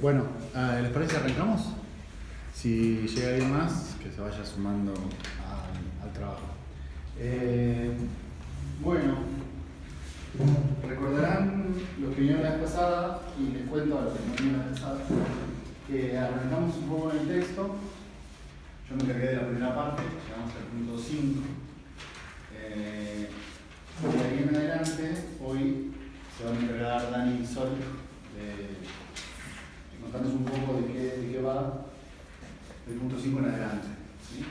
Bueno, ¿les parece que arrancamos? Si llega alguien más, que se vaya sumando al trabajo. Bueno, recordarán los que vinieron la vez pasada, y les cuento a los que no vinieron la vez pasada, que arrancamos un poco en el texto. Yo me encargué de la primera parte, llegamos al punto 5. De ahí en adelante, hoy se van a encargar Dani y Sol de contarnos un poco de qué va del punto 5 en adelante, ¿sí?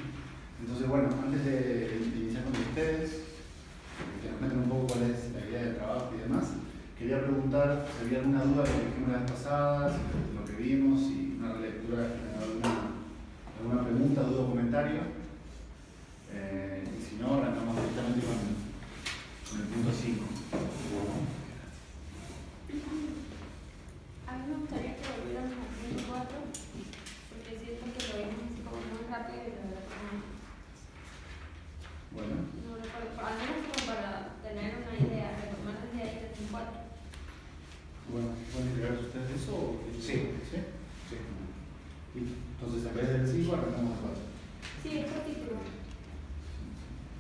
Entonces, bueno, antes de iniciar con ustedes, que nos cuenten un poco cuál es la idea del trabajo y demás, quería preguntar si había alguna duda de lo que dijimos la vez pasada, si lo que vimos, si una relectura alguna pregunta, duda o comentario. Y si no, arrancamos directamente con el punto 5. A mí me gustaría que volviéramos al punto 4, porque siento que lo vimos así como muy rápido y la verdad que Bueno. no recuerdo, al menos como para tener una idea, retomar desde ahí desde el 4. Bueno, ¿pueden entregar ustedes eso? Sí. ¿Sí? Sí. Entonces, en vez del 5, arrancamos al 4. Sí, es cortito.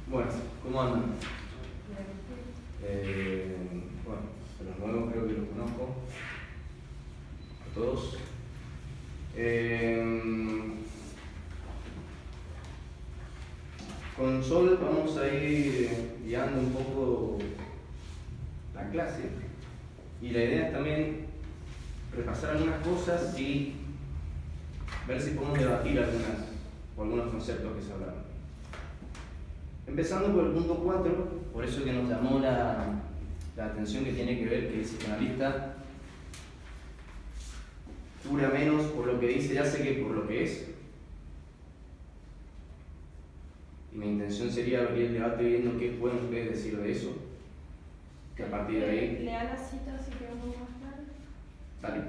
Bueno, ¿cómo andan? Bueno, de los nuevos creo que los conozco a todos. Con Sol vamos a ir guiando un poco la clase, y la idea es también repasar algunas cosas y ver si podemos debatir algunos conceptos que se hablaron. Empezando por el punto 4, por eso que nos llamó la atención, que tiene que ver que el psicoanalista cura menos por lo que dice y hace que por lo que es. Y mi intención sería abrir el debate viendo qué pueden ustedes decir de eso, que a partir de ahí... Lea la cita si queda un poco más claro. Dale.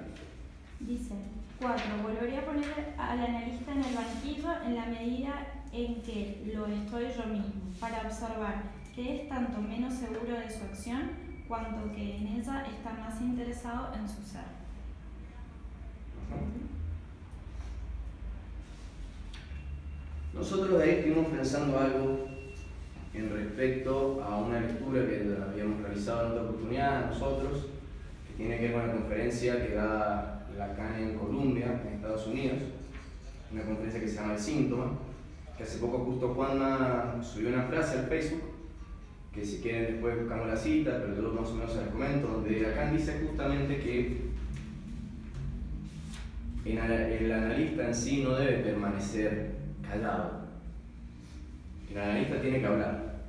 Dice, 4. Volvería a poner al analista en el banquillo en la medida en que lo estoy yo mismo, para observar que es tanto menos seguro de su acción, cuanto que en ella está más interesado en su ser. Nosotros de ahí estuvimos pensando algo en respecto a una lectura que habíamos realizado en otra oportunidad nosotros, que tiene que ver con la conferencia que da Lacan en Columbia, en Estados Unidos, una conferencia que se llama El Síntoma, que hace poco justo Juanma subió una frase al Facebook, que si quieren después buscamos la cita, pero yo más o menos se las comento, donde Lacan dice justamente que el analista en sí no debe permanecer callado. El analista tiene que hablar.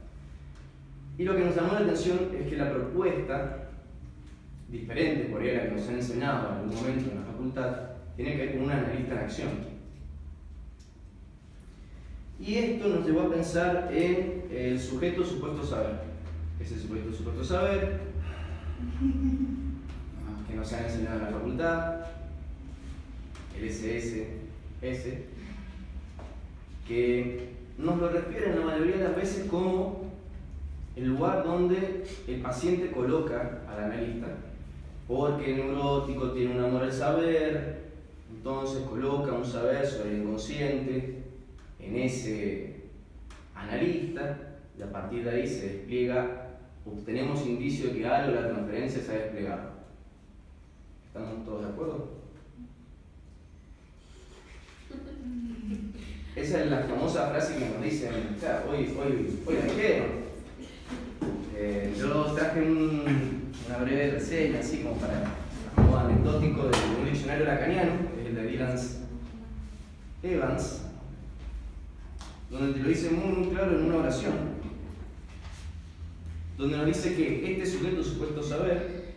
Y lo que nos llamó la atención es que la propuesta, diferente por ahí a la que nos han enseñado en algún momento en la facultad, tiene que ver con un analista en acción. Y esto nos llevó a pensar en el sujeto supuesto saber. Ese sujeto supuesto saber, que nos han enseñado en la facultad, el SSS, que nos lo refieren la mayoría de las veces como el lugar donde el paciente coloca al analista, porque el neurótico tiene un amor al saber, entonces coloca un saber sobre el inconsciente en ese analista, y a partir de ahí se despliega, obtenemos indicio de que algo de la transferencia se ha desplegado. ¿Estamos todos de acuerdo? Esa es la famosa frase que nos dicen, o sea, hoy dijeron. Yo traje una breve reseña, así como para modo anecdótico, de un diccionario lacaniano, que es el de Dylan Evans, donde te lo dice muy claro en una oración, donde nos dice que este sujeto supuesto saber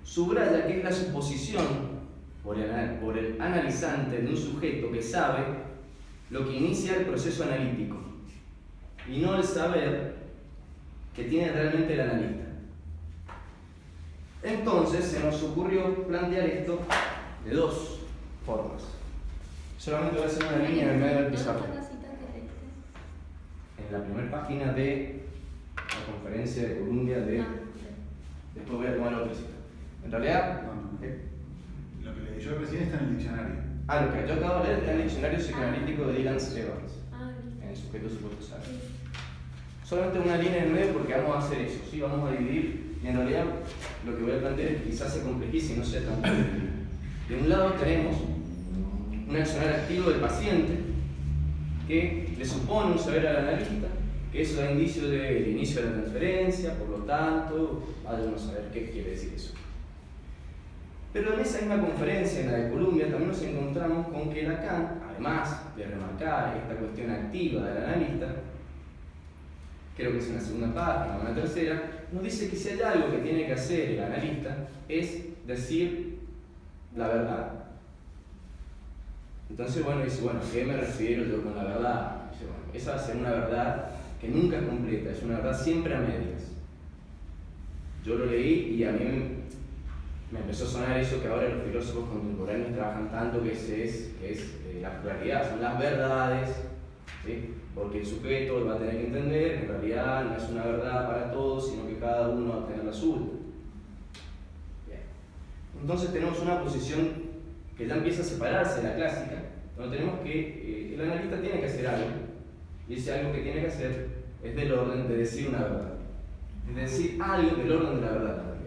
subraya que es la suposición por el analizante de un sujeto que sabe lo que inicia el proceso analítico, y no el saber que tiene realmente el analista. Entonces se nos ocurrió plantear esto de dos formas. Solamente voy a hacer una línea en el medio del pizarrón. En la primera página de la conferencia de Columbia de... Después voy a tomar la otra cita. En realidad, No. Lo que leí yo recién está en el diccionario. lo que yo acabo de leer está en el diccionario psicoanalítico de Dylan Evans, Ah, en el sujeto supuesto saber. Solamente una línea en medio porque vamos a hacer eso, ¿sí? Vamos a dividir, y en realidad lo que voy a plantear es que quizás se complejice y no sea tan complejo. De un lado tenemos un accionar activo del paciente que le supone un saber al analista, que eso da indicio del inicio de la transferencia, por lo tanto, vaya a saber qué quiere decir eso. Pero en esa misma conferencia, en la de Columbia, también nos encontramos con que Lacan, además de remarcar esta cuestión activa del analista, creo que es una segunda página o una tercera, nos dice que si hay algo que tiene que hacer el analista es decir la verdad. Entonces, dice, ¿a qué me refiero yo con la verdad? Dice, esa va a ser una verdad que nunca es completa, es una verdad siempre a medias. Yo lo leí y a mí me empezó a sonar eso que ahora los filósofos contemporáneos trabajan tanto, que es la pluralidad, son las verdades, ¿sí? Porque el sujeto va a tener que entender que en realidad no es una verdad para todos, sino que cada uno va a tener la suya. Bien. Entonces tenemos una posición que ya empieza a separarse de la clásica, donde tenemos que el analista tiene que hacer algo, y ese algo que tiene que hacer es del orden de decir una verdad, es decir, algo del orden de la verdad también.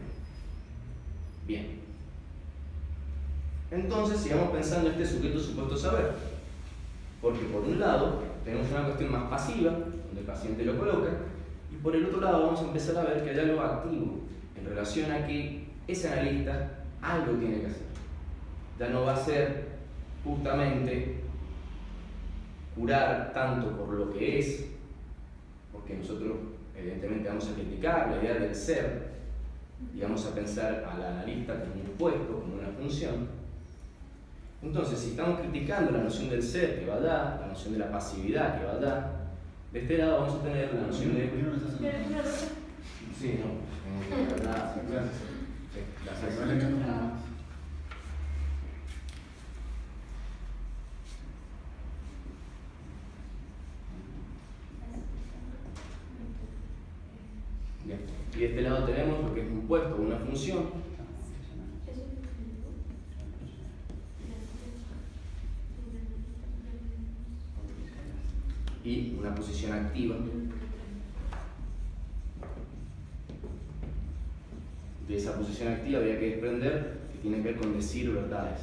Bien. Entonces sigamos pensando en este sujeto supuesto saber, porque por un lado tenemos una cuestión más pasiva, donde el paciente lo coloca, y por el otro lado vamos a empezar a ver que hay algo activo en relación a que ese analista algo tiene que hacer. Ya no va a ser justamente curar tanto por lo que es, porque nosotros evidentemente vamos a criticar la idea del ser y vamos a pensar al analista como un puesto, como una función. Entonces, si estamos criticando la noción del ser que va allá, la noción de la pasividad que va allá, de este lado vamos a tener la noción de... Sí, no, la verdad, Bien. Y de este lado tenemos lo que es un puesto, una función. Y una posición activa. De esa posición activa había que desprender que tiene que ver con decir verdades.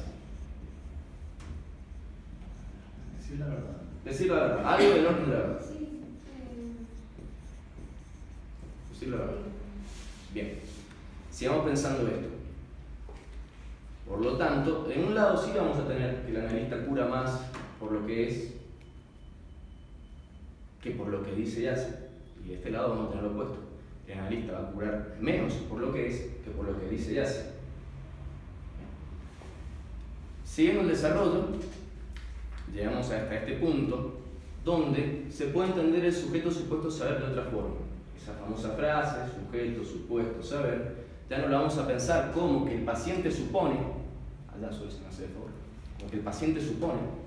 Decir la verdad. Decir la verdad, algo del orden de la verdad. Sí. Decir la verdad. Bien, sigamos pensando esto. Por lo tanto, en un lado sí vamos a tener que el analista cura más por lo que es que por lo que dice y hace. Y de este lado vamos a tener lo opuesto. El analista va a curar menos por lo que es que por lo que dice y hace. Siguiendo el desarrollo, llegamos hasta este punto donde se puede entender el sujeto supuesto saber de otra forma. Esa famosa frase, sujeto supuesto saber, ya no la vamos a pensar como que el paciente supone, allá solo se me hace de favor, como que el paciente supone.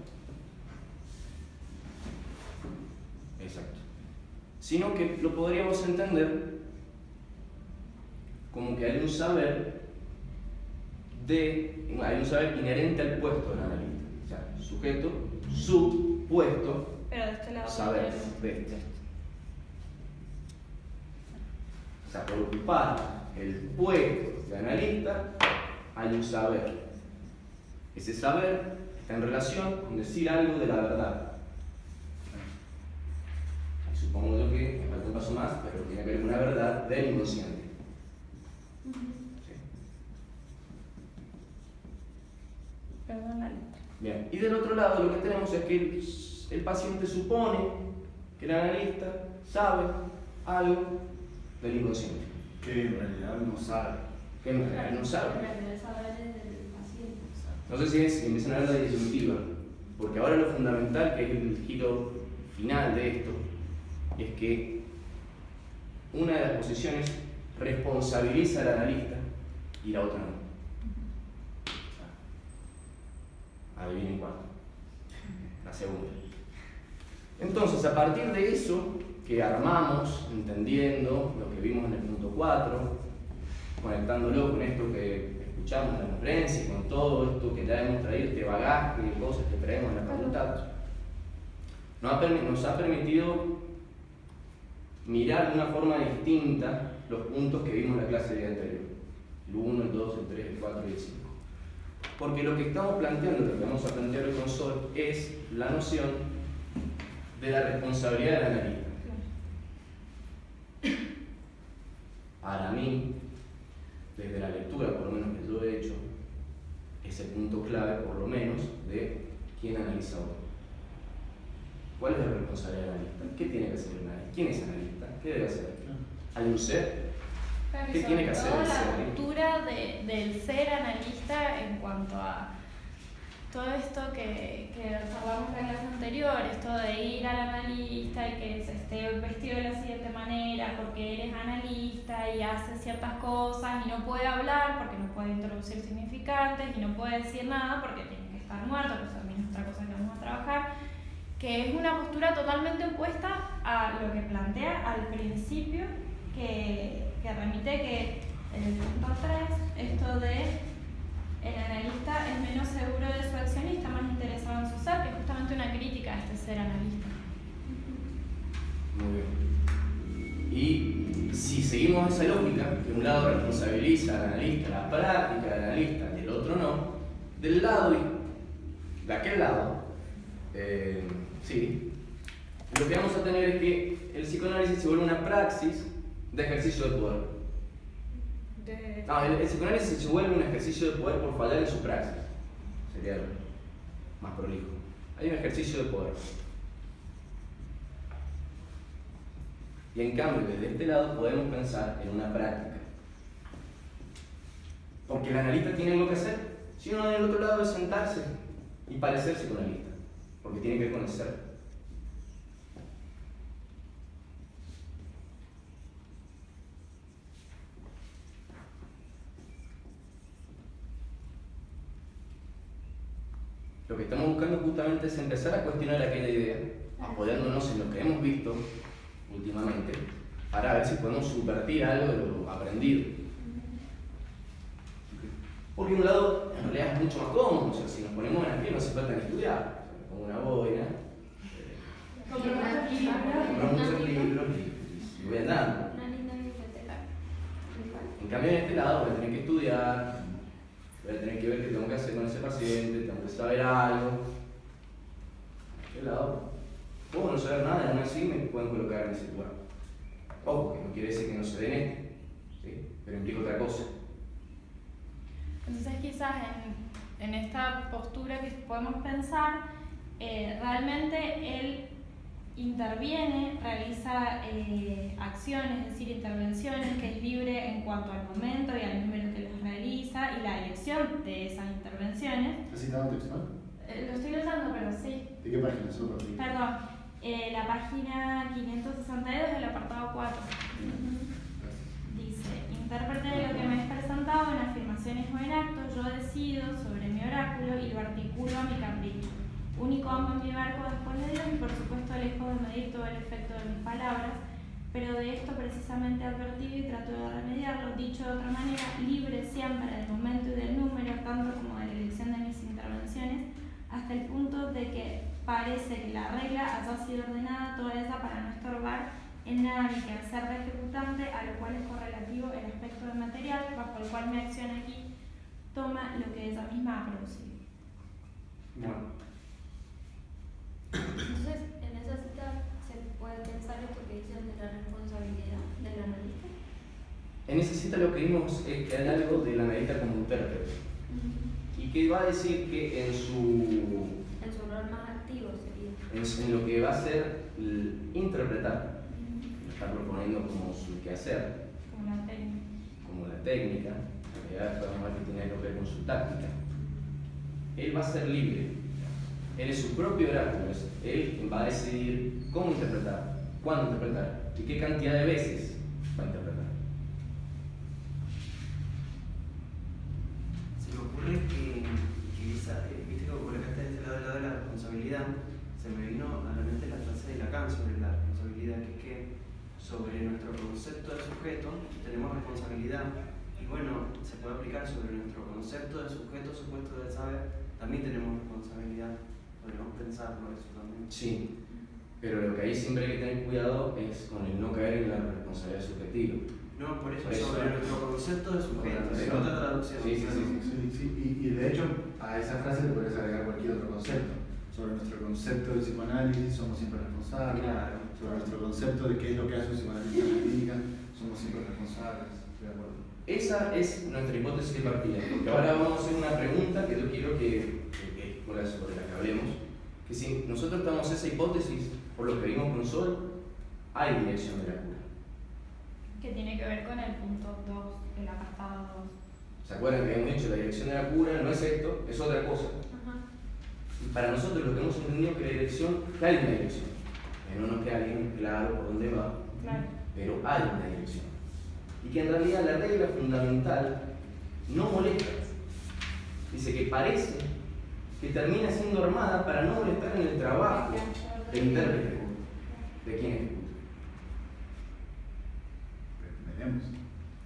Exacto. Sino que lo podríamos entender como que hay un saber inherente al puesto del analista. O sea, sujeto, su puesto, Pero de este lado saber de este. O sea, por ocupar el puesto de analista hay un saber. Ese saber está en relación con decir algo de la verdad. Supongo yo que me falta un paso más, pero tiene que ver con una verdad del inconsciente. ¿Sí? Perdón la letra. Bien, y del otro lado lo que tenemos es que el paciente supone que el analista sabe algo del inconsciente. Que en realidad no sabe. Que en realidad no sabe. El saber es del paciente. No sé si empiezan a ver la disyuntiva, porque ahora lo fundamental, que es el giro final de esto, es que una de las posiciones responsabiliza al analista y la otra no. Adivinen cuál. La segunda. Entonces, a partir de eso que armamos, entendiendo lo que vimos en el punto 4, conectándolo con esto que escuchamos en la conferencia, con todo esto que ya hemos traído, este bagaje de cosas que traemos en la facultad, nos ha permitido mirar de una forma distinta los puntos que vimos en la clase del día anterior, el 1, el 2, el 3, el 4 y el 5. Porque lo que estamos planteando, lo que vamos a plantear hoy con Sol, es la noción de la responsabilidad del analista. Para mí, desde la lectura, por lo menos que yo he hecho, es el punto clave, por lo menos, de quién analiza hoy. ¿Cuál es la responsabilidad del analista? ¿Qué tiene que hacer el analista? ¿Quién es analista? ¿Qué debe hacer? ¿Hay un ser? Claro, ¿Qué tiene que hacer el ser? la cultura del ser analista en cuanto a todo esto que observamos en la clase anterior, esto de ir al analista y que se esté vestido de la siguiente manera porque él es analista y hace ciertas cosas y no puede hablar porque no puede introducir significantes y no puede decir nada porque tiene que estar muerto, que eso también es otra cosa que vamos a trabajar, que es una postura totalmente opuesta a lo que plantea al principio, que remite que en el punto 3, esto de el analista es menos seguro de su acción y está más interesado en su ser, que es justamente una crítica a este ser analista. Muy bien. Y si seguimos esa lógica, que un lado responsabiliza al analista la práctica del analista y el otro no, del lado y de aquel lado, sí, lo que vamos a tener es que el psicoanálisis se vuelve una praxis de ejercicio de poder. El psicoanálisis se vuelve un ejercicio de poder por fallar en su praxis. Sería más prolijo. Hay un ejercicio de poder. Y en cambio, desde este lado podemos pensar en una práctica. Porque el analista tiene algo que hacer. Si uno del otro lado es sentarse y parecer psicoanalista. Porque tiene que ver con el ser. Lo que estamos buscando justamente es empezar a cuestionar aquella idea, apoyándonos en lo que hemos visto últimamente, para ver si podemos subvertir algo de lo aprendido. Porque un lado en realidad es mucho más cómodo, o sea, si nos ponemos en el pie no hace falta ni estudiar. O sea, pongo una boina, compro muchos libros y voy andando. Una linda biblioteca. En cambio en este lado voy a tener que estudiar, voy a tener que ver qué tengo que hacer con ese paciente, tengo que saber algo. ¿Qué lado? Puedo no saber nada y aún así me pueden colocar en ese lugar. Ojo, que no quiere decir que no se den este, ¿sí? Pero implica otra cosa. Entonces quizás en esta postura que podemos pensar, realmente él interviene, realiza acciones, es decir, intervenciones, que es libre en cuanto al momento y al número que las realiza y la elección de esas intervenciones. ¿Has citado textual? Lo estoy leyendo, pero sí. ¿De qué página? Solo para ti. Perdón, la página 562 del apartado 4. Dice: intérprete de lo que me es presentado en afirmaciones o en actos, yo decido sobre mi oráculo y lo articulo a mi capricho. Único amo en mi barco después de Dios y por supuesto lejos de medir todo el efecto de mis palabras, pero de esto precisamente he advertido y trato de remediarlo. Dicho de otra manera, libre siempre del momento y del número, tanto como de la elección de mis intervenciones, hasta el punto de que parece que la regla haya sido ordenada toda ella para no estorbar en nada ni que hacer de ejecutante, a lo cual es correlativo el aspecto del material, bajo el cual mi acción aquí toma lo que ella misma ha producido. Bueno. Entonces, en esa cita se puede pensar esto que dicen de la responsabilidad del analista. En esa cita lo que vimos es que hay algo del analista como intérprete. Y que va a decir que en su rol más activo sería. En lo que va a ser interpretar, lo está proponiendo como su quehacer, como la técnica, en realidad podemos ver que tiene que ver con su táctica. Él va a ser libre. Él es su propio oráculo, él va a decidir cómo interpretar, cuándo interpretar y qué cantidad de veces va a interpretar. Se me ocurre que esa, viste que colocaste de este lado de la responsabilidad, se me vino a la mente la frase de Lacan sobre la responsabilidad, que es que sobre nuestro concepto de sujeto tenemos responsabilidad Y bueno, se puede aplicar sobre nuestro concepto de sujeto supuesto del saber. También tenemos responsabilidad. Podríamos pensarlo eso también. Sí, pero lo que ahí siempre hay que tener cuidado es con el no caer en la responsabilidad subjetiva. No, por eso, Por eso. sobre nuestro concepto de sujeto, Correcto. es otra traducción. Sí, sí, sí. Sí, sí, y de hecho a esa frase le puedes agregar cualquier otro concepto. Sobre nuestro concepto de psicoanálisis somos siempre responsables. Claro. Sobre nuestro concepto de qué es lo que hace un psicoanalista clínica somos siempre responsables. Estoy de acuerdo. Esa es nuestra hipótesis de partida, porque ahora vamos a hacer una pregunta que yo quiero que sobre la que hablemos, que si nosotros damos esa hipótesis, por lo que vimos con Sol, hay dirección de la cura. Que tiene que ver con el punto 2, el apartado 2. ¿Se acuerdan que hemos dicho la dirección de la cura no es esto, es otra cosa? Ajá. Y para nosotros lo que hemos entendido es que la dirección, que hay una dirección, que no nos queda bien claro por dónde va, Claro. pero hay una dirección. Y que en realidad la regla fundamental no molesta. Dice que parece que termina siendo armada para no molestar en el trabajo del intérprete, de quien ejecuta.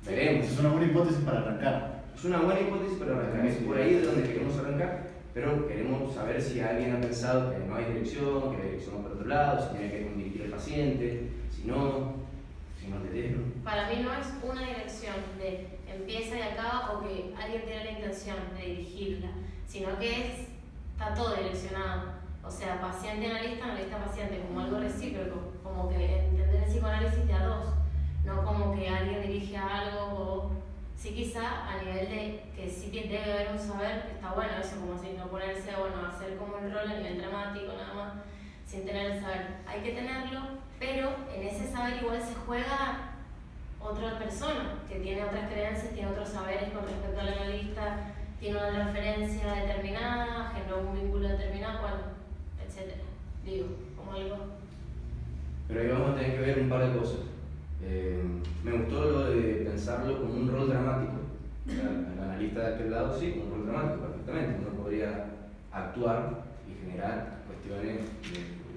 Veremos. Es una buena hipótesis para arrancar. Es una buena hipótesis, pero es por ahí de donde queremos arrancar. Pero queremos saber si alguien ha pensado que no hay dirección, que la dirección va por otro lado, si tiene que ir con dirigir al paciente, si no te dieron. Para mí no es una dirección de empieza y acaba o que alguien tiene la intención de dirigirla, sino que está todo direccionado. O sea, paciente, analista, paciente, como algo recíproco, como que entender el psicoanálisis de a dos, no como que alguien dirige a algo o sí quizá a nivel de que sí que debe haber un saber, que está bueno eso, como si no ponerse, bueno, hacer como el rol a nivel dramático nada más, sin tener el saber. Hay que tenerlo, pero en ese saber igual se juega otra persona, que tiene otras creencias, tiene otros saberes con respecto al analista, tiene una referencia determinada, generó un vínculo determinado, bueno, etc. Digo, como algo. Pero ahí vamos a tener que ver un par de cosas. Me gustó lo de pensarlo como un rol dramático. El analista de aquel lado sí, como un rol dramático, perfectamente. Uno podría actuar y generar cuestiones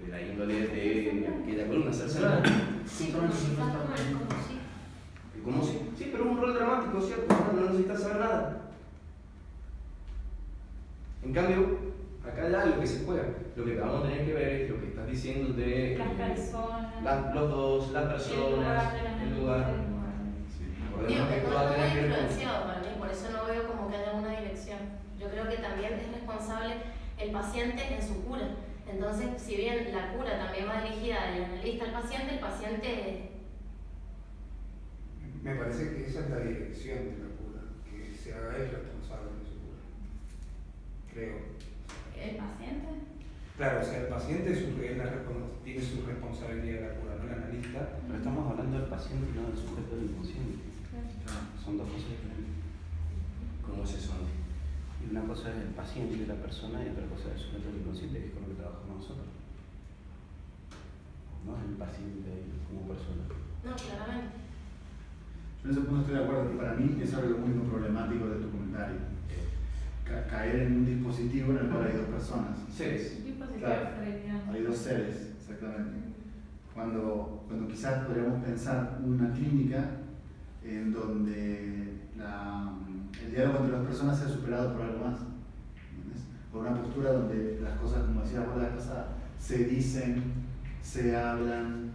de la índole de aquella columna, hacerse nada. Sí, como si fuera como el como si. Como si, sí, pero un rol dramático, ¿cierto? No necesitas saber nada. En cambio, acá hay algo que se juega. Lo que vamos a tener que ver es lo que estás diciendo de Las personas. los dos, las personas, el lugar. Digo, que Recordemos que todo esto va a está tener muy que ver con... influenciado para mí, por eso no veo como que haya una dirección. Yo creo que también es responsable el paciente en su cura. Entonces, si bien la cura también va dirigida del analista al paciente, el paciente... Me parece que esa es la dirección de la cura, que se haga él responsable de su cura. Creo. ¿El paciente? Claro, o sea, el paciente tiene su responsabilidad de la cura, no el analista. Pero estamos hablando del paciente y no del sujeto del inconsciente. Son dos cosas diferentes. ¿Cómo se son? Y una cosa es el paciente de la persona y otra cosa es el sujeto del inconsciente, que es con lo que trabajamos nosotros. No es el paciente como persona. No, claramente. Yo en ese punto estoy de acuerdo, que para mí es algo muy comentario de tu comentario. Caer en un dispositivo en el cual hay dos personas. Seres. Claro, hay dos seres, exactamente. Cuando quizás podríamos pensar una clínica en donde el diálogo entre las personas sea superado por algo más. ¿Entiendes? Por una postura donde las cosas, como decía vos la vez pasada, se dicen, se hablan,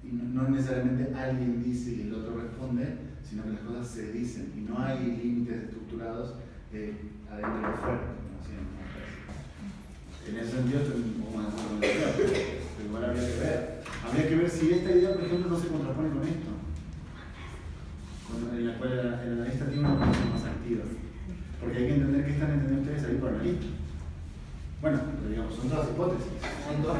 y no necesariamente alguien dice y el otro responde, sino que las cosas se dicen y no hay límites estructurados adentro y afuera, como siempre. En ese sentido estoy un poco más de acuerdo con el doctor, pero igual habría que ver. Habría que ver si esta idea, por ejemplo, no se contrapone con esto, en la cual el analista tiene una posición más activa. Porque hay que entender qué están entendiendo ustedes ahí por analista. Bueno, pero digamos, son todas hipótesis. Son dos.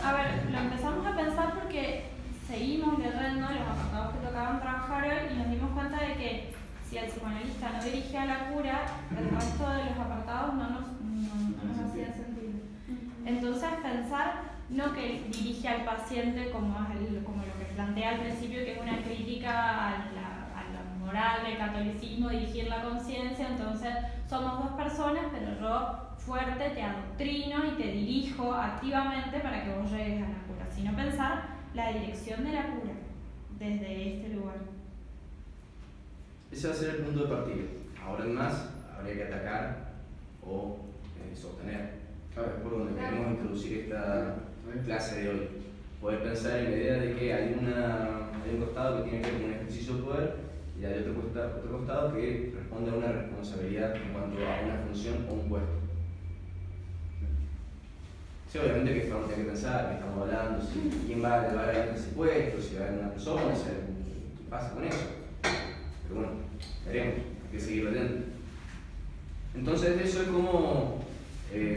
A ver, lo empezamos a pensar porque seguimos leyendo los apartados que tocaban trabajar hoy y nos dimos cuenta de que si el psicoanalista no dirige a la cura, el resto de los apartados no nos hacía sentido. Entonces pensar no que dirige al paciente como lo que plantea al principio, que es una crítica a la moral del catolicismo, dirigir la conciencia, entonces somos dos personas, pero yo fuerte te adoctrino y te dirijo activamente para que vos llegues a la cura, sino pensar la dirección de la cura. desde este lugar. Ese va a ser el punto de partida. Ahora en más, habría que atacar o sostener. Claro. Es por donde Claro. queremos introducir esta ¿Sí? clase de hoy. Poder pensar en la idea de que hay un costado que tiene que ver con un ejercicio de poder y hay otro costado que responde a una responsabilidad en cuanto a una función o un puesto. Sí, obviamente que vamos a tener que pensar, que estamos hablando, si quién va a llevar a ese puesto, si va a haber una persona, qué pasa con eso. Pero bueno, veremos, hay que seguir leyendo. Entonces eso es como,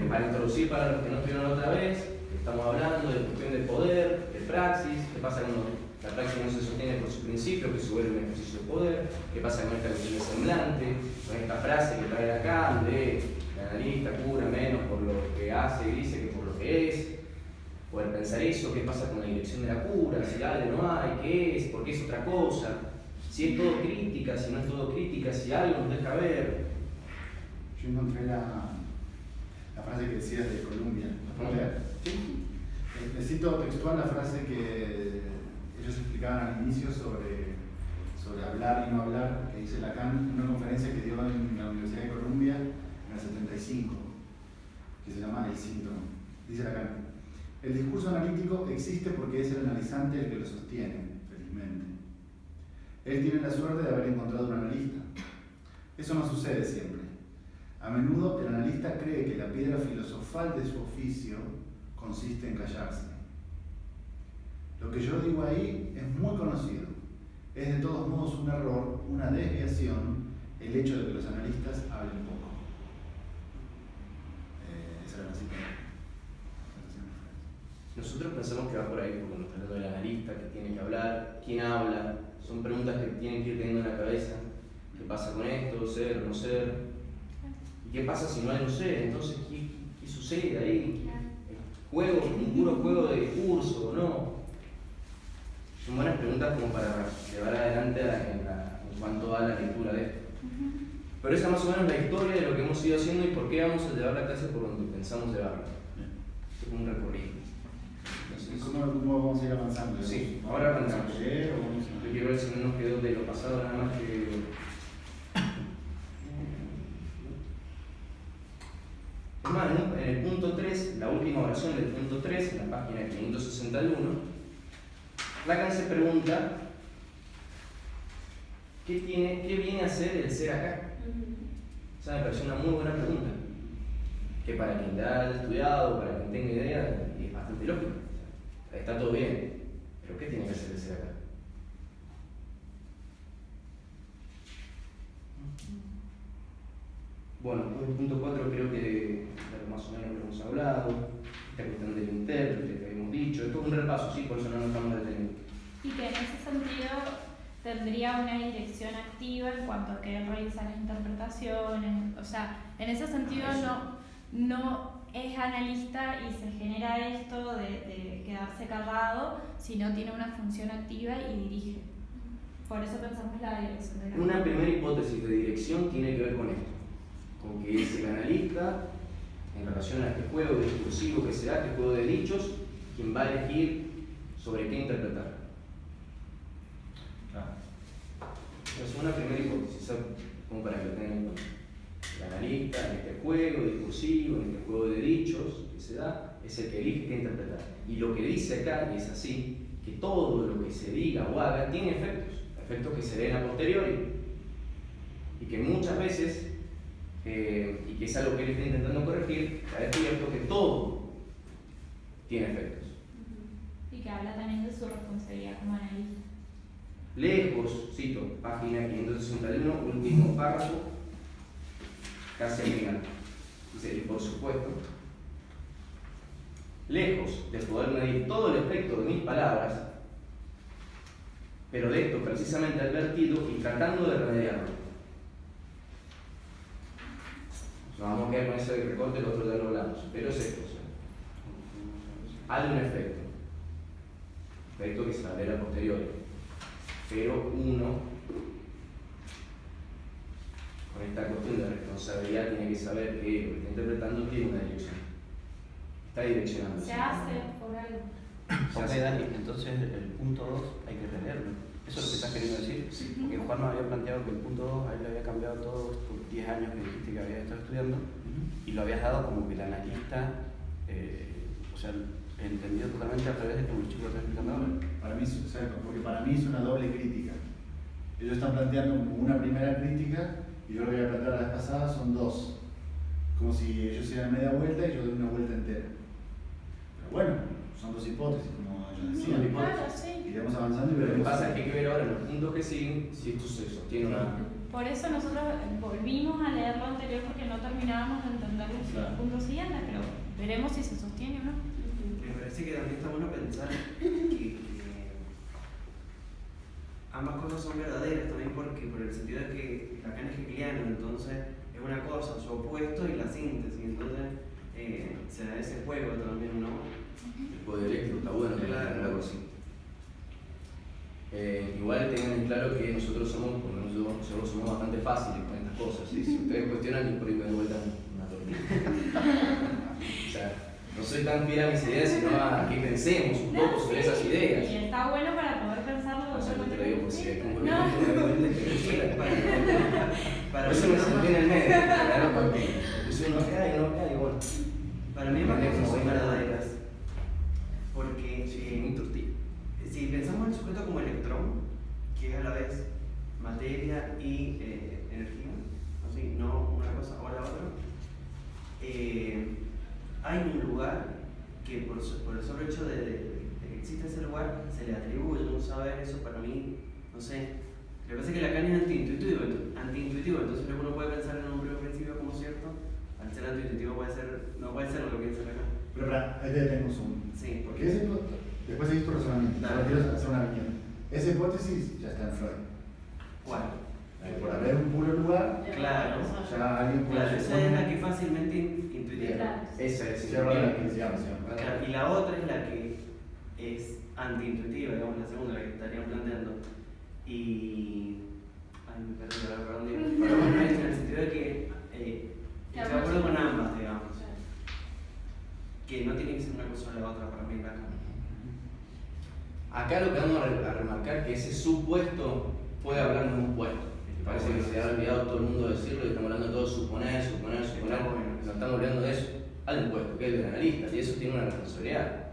para introducir para los que no estuvieron la otra vez, estamos hablando de cuestión de poder, de praxis, qué pasa cuando la praxis no se sostiene por su principio, que se vuelve un ejercicio de poder, qué pasa con esta cuestión de semblante, con esta frase que trae acá, de el analista cura menos por lo que hace y dice que por lo que es, poder pensar eso, qué pasa con la dirección de la cura, si hay o no hay, qué es, por qué es otra cosa, si es todo crítica, si no es todo crítica, si algo nos deja ver. Yo encontré la frase que decías de Columbia. ¿La puedo leer? ¿Sí? Les cito textual la frase que ellos explicaban al inicio sobre hablar y no hablar, que dice Lacan en una conferencia que dio en la Universidad de Columbia en el 75, que se llama El síntoma. Dice Lacan: el discurso analítico existe porque es el analizante el que lo sostiene, felizmente. Él tiene la suerte de haber encontrado un analista. Eso no sucede siempre. A menudo el analista cree que la piedra filosofal de su oficio consiste en callarse. Lo que yo digo ahí es muy conocido. Es de todos modos un error, una desviación, el hecho de que los analistas hablen poco. Esa era la cita. Nosotros pensamos que va por ahí, porque nos está hablando del analista, que tiene que hablar, quién habla, son preguntas que tienen que ir teniendo en la cabeza. ¿Qué pasa con esto? ¿Ser o no ser? ¿Y qué pasa si no hay no ser? Entonces, ¿qué sucede ahí? ¿Juego, un puro juego de discurso o no? Son buenas preguntas como para llevar adelante en cuanto a la lectura de esto. Pero esa más o menos es la historia de lo que hemos ido haciendo y por qué vamos a llevar la clase por donde pensamos llevarla. Es un recorrido. Entonces, ¿Cómo vamos a ir avanzando? Sí, ahora arrancamos. ¿Vamos a leer o vamos a Yo quiero ver si no nos quedó de lo pasado nada más que... Es más, ¿no? En el punto 3, la última oración del punto 3, en la página 561, Lacan se pregunta ¿qué viene a hacer el ser acá? Esa me pareció una muy buena pregunta, que para quien la haya estudiado, para quien tenga idea, es bastante lógica. O sea, está todo bien, pero ¿qué tiene que hacer el ser acá? Bueno, después del punto 4 creo que más o menos lo hemos hablado, esta cuestión del intérprete que habíamos dicho, esto es un repaso, sí, por eso no nos estamos deteniendo. Y que en ese sentido tendría una dirección activa en cuanto a que él realiza las interpretaciones, o sea, en ese sentido no es analista y se genera esto de quedarse callado, sino tiene una función activa y dirige. Por eso pensamos la dirección de la Una primera hipótesis de dirección tiene que ver con esto, con que es el analista, en relación a este juego discursivo que se da, este juego de dichos, quien va a elegir sobre qué interpretar. Es una primera hipótesis, como para que lo tengan en cuenta. El analista, en este juego discursivo, en este juego de dichos que se da, es el que elige qué interpretar. Y lo que dice acá, y es así, que todo lo que se diga o haga tiene efectos que se ven a posteriori, y que muchas veces, y que es algo que él está intentando corregir, ha descubierto que todo tiene efectos. Y que habla también de su responsabilidad como analista. Lejos, cito, página 561, último párrafo, casi al final. Dice, y por supuesto, lejos de poder medir todo el efecto de mis palabras, pero de esto precisamente advertido y tratando de remediarlo. Nos vamos a quedar con ese recorte, el otro ya lo hablamos, pero es esto, o sea, hay un efecto que se va a ver a posteriori, pero uno, con esta cuestión de responsabilidad, tiene que saber que lo que está interpretando tiene una dirección, está direccionando. Se hace por algo. Se Ok, hace. Dani, entonces el punto 2 hay que releerlo. ¿Eso es lo que estás queriendo decir? Sí. Porque Juan me había planteado que el punto 2, a él le había cambiado todo estos 10 años que dijiste que había estado estudiando, y lo habías dado como que el analista, o sea, entendido totalmente al revés de como el chico lo está explicando ahora. Para mí, porque para mí es una doble crítica. Ellos están planteando como una primera crítica, y yo lo que voy a plantear la vez pasada son dos. Como si ellos hicieran media vuelta y yo doy una vuelta entera. Pero bueno, son dos hipótesis, como ellos decían. Claro, sí. Iremos avanzando y Lo que veremos. pasa es que hay que ver ahora en los puntos que siguen si esto se sostiene o no. Por eso nosotros volvimos a leer lo anterior porque no terminábamos de entender los Claro. puntos siguientes, pero veremos si se sostiene o no. Me parece que también está bueno pensar que ambas cosas son verdaderas también porque por el sentido de que Lacan es hegeliano, entonces es una cosa, su opuesto y la síntesis, entonces se da ese juego también, ¿no? El poder eléctrico está bueno, Claro. algo así. Igual tengan en claro que nosotros somos, por lo menos nosotros somos bastante fáciles con estas cosas. ¿Sí? Si ustedes cuestionan, y por ahí me vueltan una tortilla. O sea, no soy tan fiel a mis ideas, sino a que pensemos un poco sobre esas ideas. Y está bueno para poder pensarlo O sea, no te lo digo por si hay no. complemento, obviamente, que no suena. Para Por eso mí me senté en el medio, claro, porque es uno que hay, uno que hay, bueno. Para mí ambas cosas son verdaderas porque Sí, muy tortilla. si pensamos en el sujeto como electrón, que es a la vez materia y energía, así, no una cosa o la otra, hay un lugar que por el solo hecho de que existe ese lugar se le atribuye un saber. Eso para mí, no sé, lo que pasa es que Lacan es antiintuitivo, entonces uno puede pensar en un primer principio como cierto, al ser antiintuitivo no puede ser lo que piensa Lacan. Pero ahí te detengo un segundo. Sí. Porque después seguís tu razonamiento. Dale. Ahora quiero hacer una viñeta. Esa hipótesis ya está en Freud. ¿Cuál? Por haber un puro lugar, Claro. ya alguien puede Claro, esa es la que fácilmente intuitiva. Claro. Esa es Cierra la definición. Claro, y la otra es la que es antiintuitiva, digamos, la segunda, la que estarían planteando. Y. Ay, me perdí, perdón, digo. Pero bueno, es en el sentido de que estoy de acuerdo con ambas, digamos. Que no tiene que ser una cosa o la otra para mí, Lacan. Acá lo que vamos a remarcar que ese supuesto puede hablarnos de un puesto. Parece que se ha olvidado todo el mundo decirlo y estamos hablando todo de suponer. No estamos hablando de eso. Al un puesto, que es el del analista, y eso tiene una responsabilidad.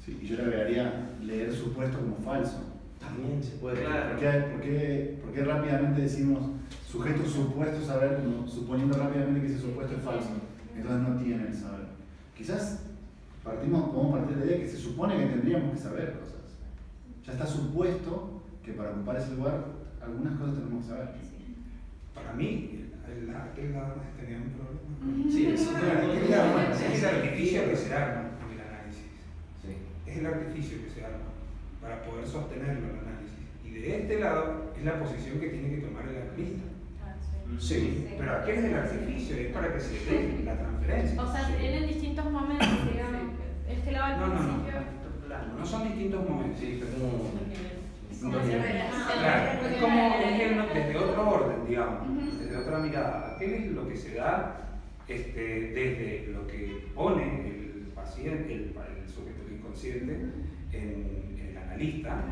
Sí, y yo le agregaría leer supuesto como falso. También se puede. Claro. ¿Por qué rápidamente decimos sujeto supuesto saber, suponiendo rápidamente que ese supuesto es falso? Entonces no tiene el saber. Quizás podemos partir de la idea que se supone que tendríamos que saber cosas. Ya está supuesto que para ocupar ese lugar algunas cosas tenemos que saber. Para mí, aquel lado tenía un problema. Sí, eso Es el artificio que se arma en el análisis. Sí. Es el artificio que se arma para poder sostenerlo el análisis. Y de este lado es la posición que tiene que tomar el analista. Sí. Pero aquel es el artificio, es para que se dé la transferencia. O sea, serían en distintos momentos, digamos. Este lado al No, no, no. principio. No son distintos momentos. Sí, pero como. Claro, es como desde otro orden, digamos, desde otra mirada. Aquel es lo que se da desde lo que pone el paciente, el sujeto inconsciente, en el analista,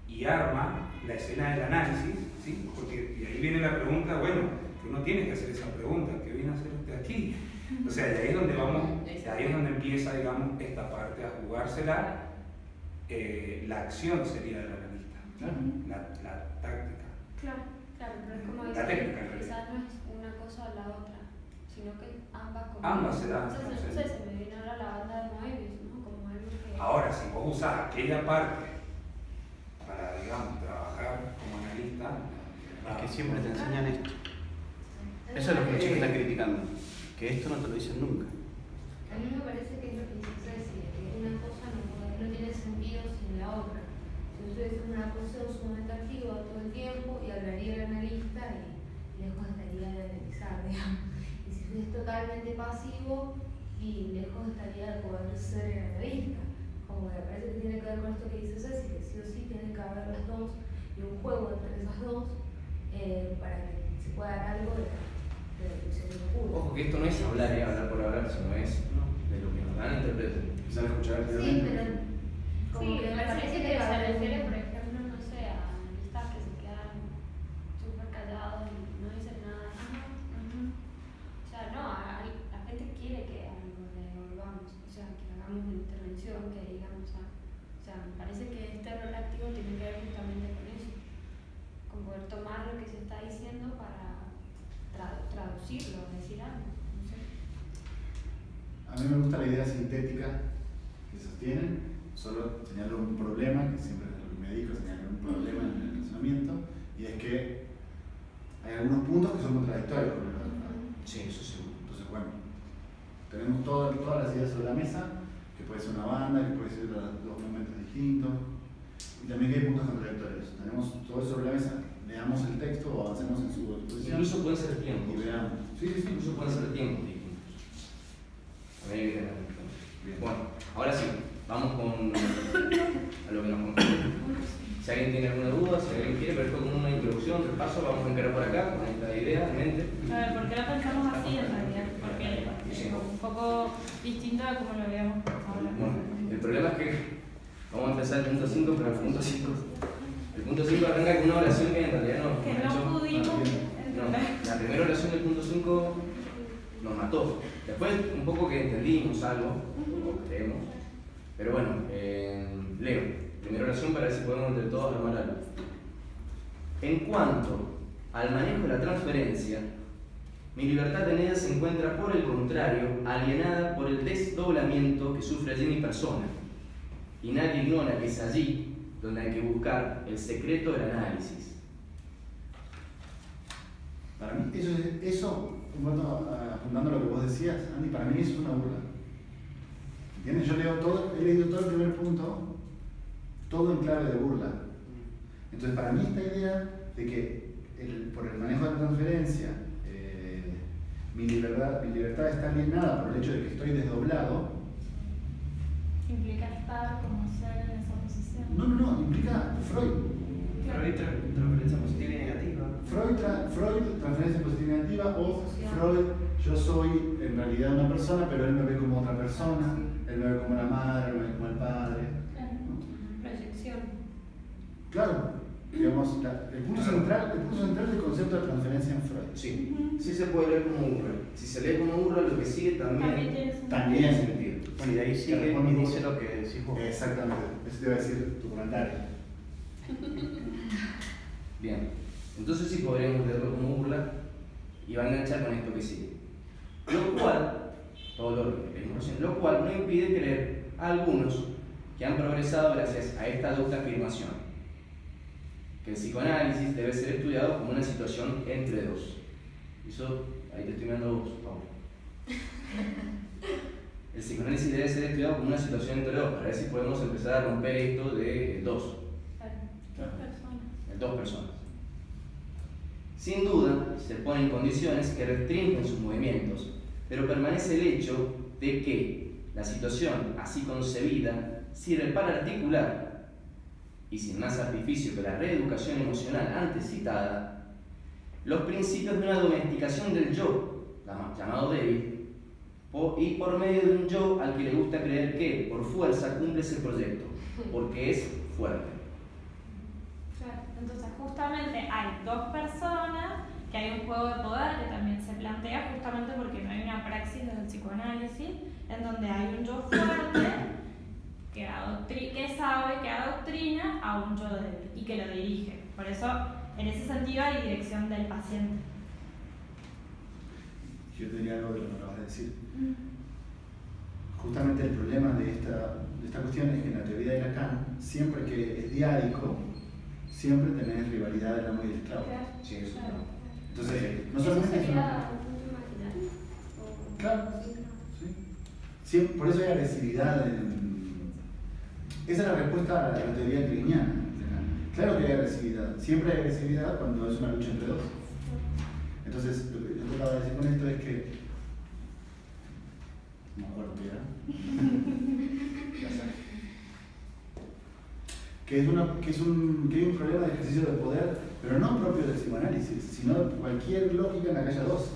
y arma la escena del análisis, ¿sí? Porque y ahí viene la pregunta, bueno, que uno tiene que hacer esa pregunta, ¿qué viene a hacer usted aquí? O sea, de ahí es donde vamos, de ahí es donde empieza, digamos, esta parte a jugársela. La acción sería del analista, Claro. la táctica. Claro. Claro, pero es como La dice, técnica, en realidad. quizás no es una cosa o la otra, sino que ambas cosas. Ambas se dan. Entonces, no sé, se me viene ahora la banda de Moebius, ¿no? Como algo que. Ahora, si vos usás aquella parte para, digamos, trabajar como analista, Es que siempre te enseñan esto. Eso es lo que los chicos están criticando. Que esto no te lo dicen nunca. A mí me parece que es lo que dice Ceci, que una cosa no tiene sentido sin la otra. Si yo estuviese en una posición sumamente activa todo el tiempo y hablaría el analista y lejos estaría de analizar, digamos. Y si estuviese totalmente pasivo y lejos estaría de poder ser el analista. Como me parece que tiene que ver con esto que dice Ceci, que sí o sí tiene que haber los dos y un juego entre esas dos para que se pueda dar algo de lo que se le ocurre. Ojo que esto no es hablar por hablar, sino es de lo que nos dan a interpretar. Quizás escuchar Sí, pero Como Sí, que me me parece parece que que se refiere, por ejemplo, no sé, a analistas que se quedan súper callados y no dicen nada. O sea, no, la gente quiere que algo le devolvamos, o sea, que hagamos una intervención, que digamos, o sea, me parece que este rol activo tiene que ver justamente con eso, con poder tomar lo que se está diciendo para traducirlo, decir algo, no sé. A mí me gusta la idea sintética que sostienen, solo señalo un problema, que siempre es a lo que me dedico, señalar un problema en el razonamiento, y es que hay algunos puntos que son contradictorios con el otro. Sí, eso seguro. Entonces, bueno, tenemos todas las ideas sobre la mesa, que puede ser una banda, que puede ser dos momentos distintos, y también que hay puntos contradictorios. Tenemos todo eso sobre la mesa, leamos el texto o avancemos en su exposición. Incluso pueden ser tiempos. Y veamos. Sí. Incluso pueden ser tiempos distintos. También hay que tener en cuenta. Bien. Bueno, ahora sí, vamos con a lo que nos compete. Si alguien tiene alguna duda, si alguien quiere, pero fue como una introducción, repaso, vamos a encarar por acá con esta idea en mente. A ver, ¿por qué lo pensamos así en realidad? Porque Sí. es un poco distinto a como lo habíamos pensado. Bueno, el problema es que vamos a empezar el punto 5, pero el punto 5 arranca con una oración que en realidad no. Que no pudimos entender. La primera oración del punto 5 nos mató. Después un poco que entendimos algo, o creemos, pero bueno, leo. Primera oración para ver si podemos entre todos armar algo. En cuanto al manejo de la transferencia, mi libertad tenida se encuentra, por el contrario, alienada por el desdoblamiento que sufre allí mi persona. Y nadie ignora que es allí donde hay que buscar el secreto del análisis. Para mí, eso apuntando a lo que vos decías, Andy, para mí eso es una burla. ¿Entiendes? Yo he leído todo el primer punto, todo en clave de burla. Entonces, para mí esta idea de que por el manejo de la transferencia, mi libertad está alienada por el hecho de que estoy desdoblado. Implica estar como ser en esa posición. No, implica Freud. Freud, transferencia positiva y negativa. Freud, transferencia positiva y negativa, o Freud, yo soy en realidad una persona, pero él me ve como otra persona, él me ve como la madre, me ve como el padre. Proyección. Claro, digamos, el punto central del concepto de transferencia en Freud. Sí, sí se puede leer como burla. Si se lee como burla, lo que sigue También también tiene sentido. También. sentido. Bueno, y de ahí sigue y dice lo que decís vos. Exactamente, eso te iba a decir tu comentario. Bien, entonces sí podríamos leerlo como burla y va a enganchar con esto que sigue. Lo cual, todo lo que vimos recién, lo cual no impide creer a algunos que han progresado gracias a esta docta afirmación, que el psicoanálisis debe ser estudiado como una situación entre dos. Eso, ahí te estoy mirando vos, Pablo. El psicoanálisis debe ser estudiado como una situación entre dos, para ver si podemos empezar a romper esto de dos. Dos personas. Sin duda, se ponen condiciones que restringen sus movimientos, pero permanece el hecho de que la situación así concebida sirve para articular, y sin más artificio que la reeducación emocional antes citada, los principios de una domesticación del yo, llamado débil, y por medio de un yo al que le gusta creer que, por fuerza, cumple ese proyecto, porque es fuerte. Entonces, justamente hay dos personas, que hay un juego de poder que también se plantea justamente porque no hay una praxis del psicoanálisis en donde hay un yo fuerte que sabe, que adoctrina a un yo débil y que lo dirige. Por eso, en ese sentido, hay dirección del paciente. Yo te diría algo de lo que acabas de decir. Justamente el problema de esta cuestión es que en la teoría de Lacan, siempre que es diádico, siempre tenés rivalidad del amo y el esclavo. Sí, eso Claro. Entonces, no solamente es una... Claro, sí. Por eso hay agresividad. Esa es la respuesta a la teoría kleiniana. Claro que hay agresividad. Siempre hay agresividad cuando es una lucha entre dos. Entonces, lo que yo trataba de decir con esto es que... No me acuerdo qué era. Que hay un problema de ejercicio de poder, pero no propio del psicoanálisis, sino de cualquier lógica en la que haya dos.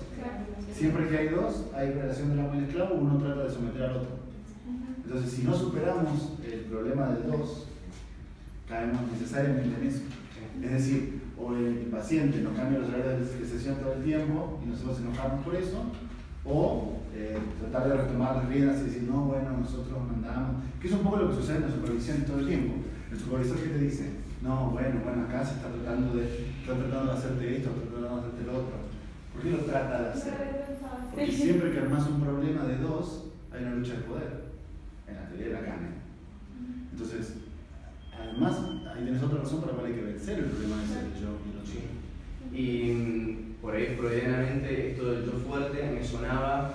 Siempre que hay dos, hay relación del amo y el esclavo, uno trata de someter al otro. Entonces, si no superamos el problema del 2, caemos necesariamente en eso. Es decir, o el paciente nos cambia los horarios de sesión todo el tiempo y nosotros enojamos por eso, o tratar de retomar las riendas y decir, no, bueno, nosotros mandamos, que es un poco lo que sucede en la supervisión todo el tiempo. El supervisor que te dice, no, bueno, acá se está tratando de hacerte esto, tratando de hacerte lo otro. ¿Por qué lo trata de hacer? Porque siempre que armas un problema de 2, hay una lucha de poder, en la teoría de Lacan. Entonces, además, ahí tenés otra razón por la cual hay que vencer el problema de ser el yo y el otro. Y por ahí freudianamente esto del yo fuerte me sonaba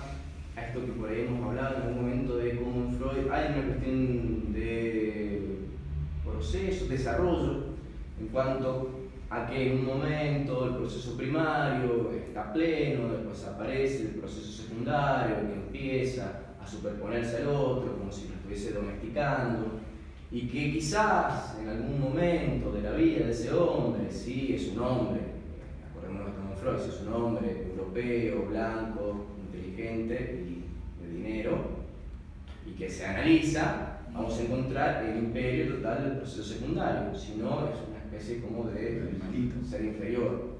a esto que por ahí hemos hablado en algún momento de cómo en Freud hay una cuestión de proceso, desarrollo, en cuanto a que en un momento el proceso primario está pleno, después aparece el proceso secundario que empieza a superponerse al otro como si lo estuviese domesticando, y que quizás en algún momento de la vida de ese hombre, si es un hombre, acordémonos que estamos en Freud, si es un hombre europeo, blanco, inteligente y de dinero, y que se analiza, vamos a encontrar el imperio total del proceso secundario, si no es una especie como de ser inferior.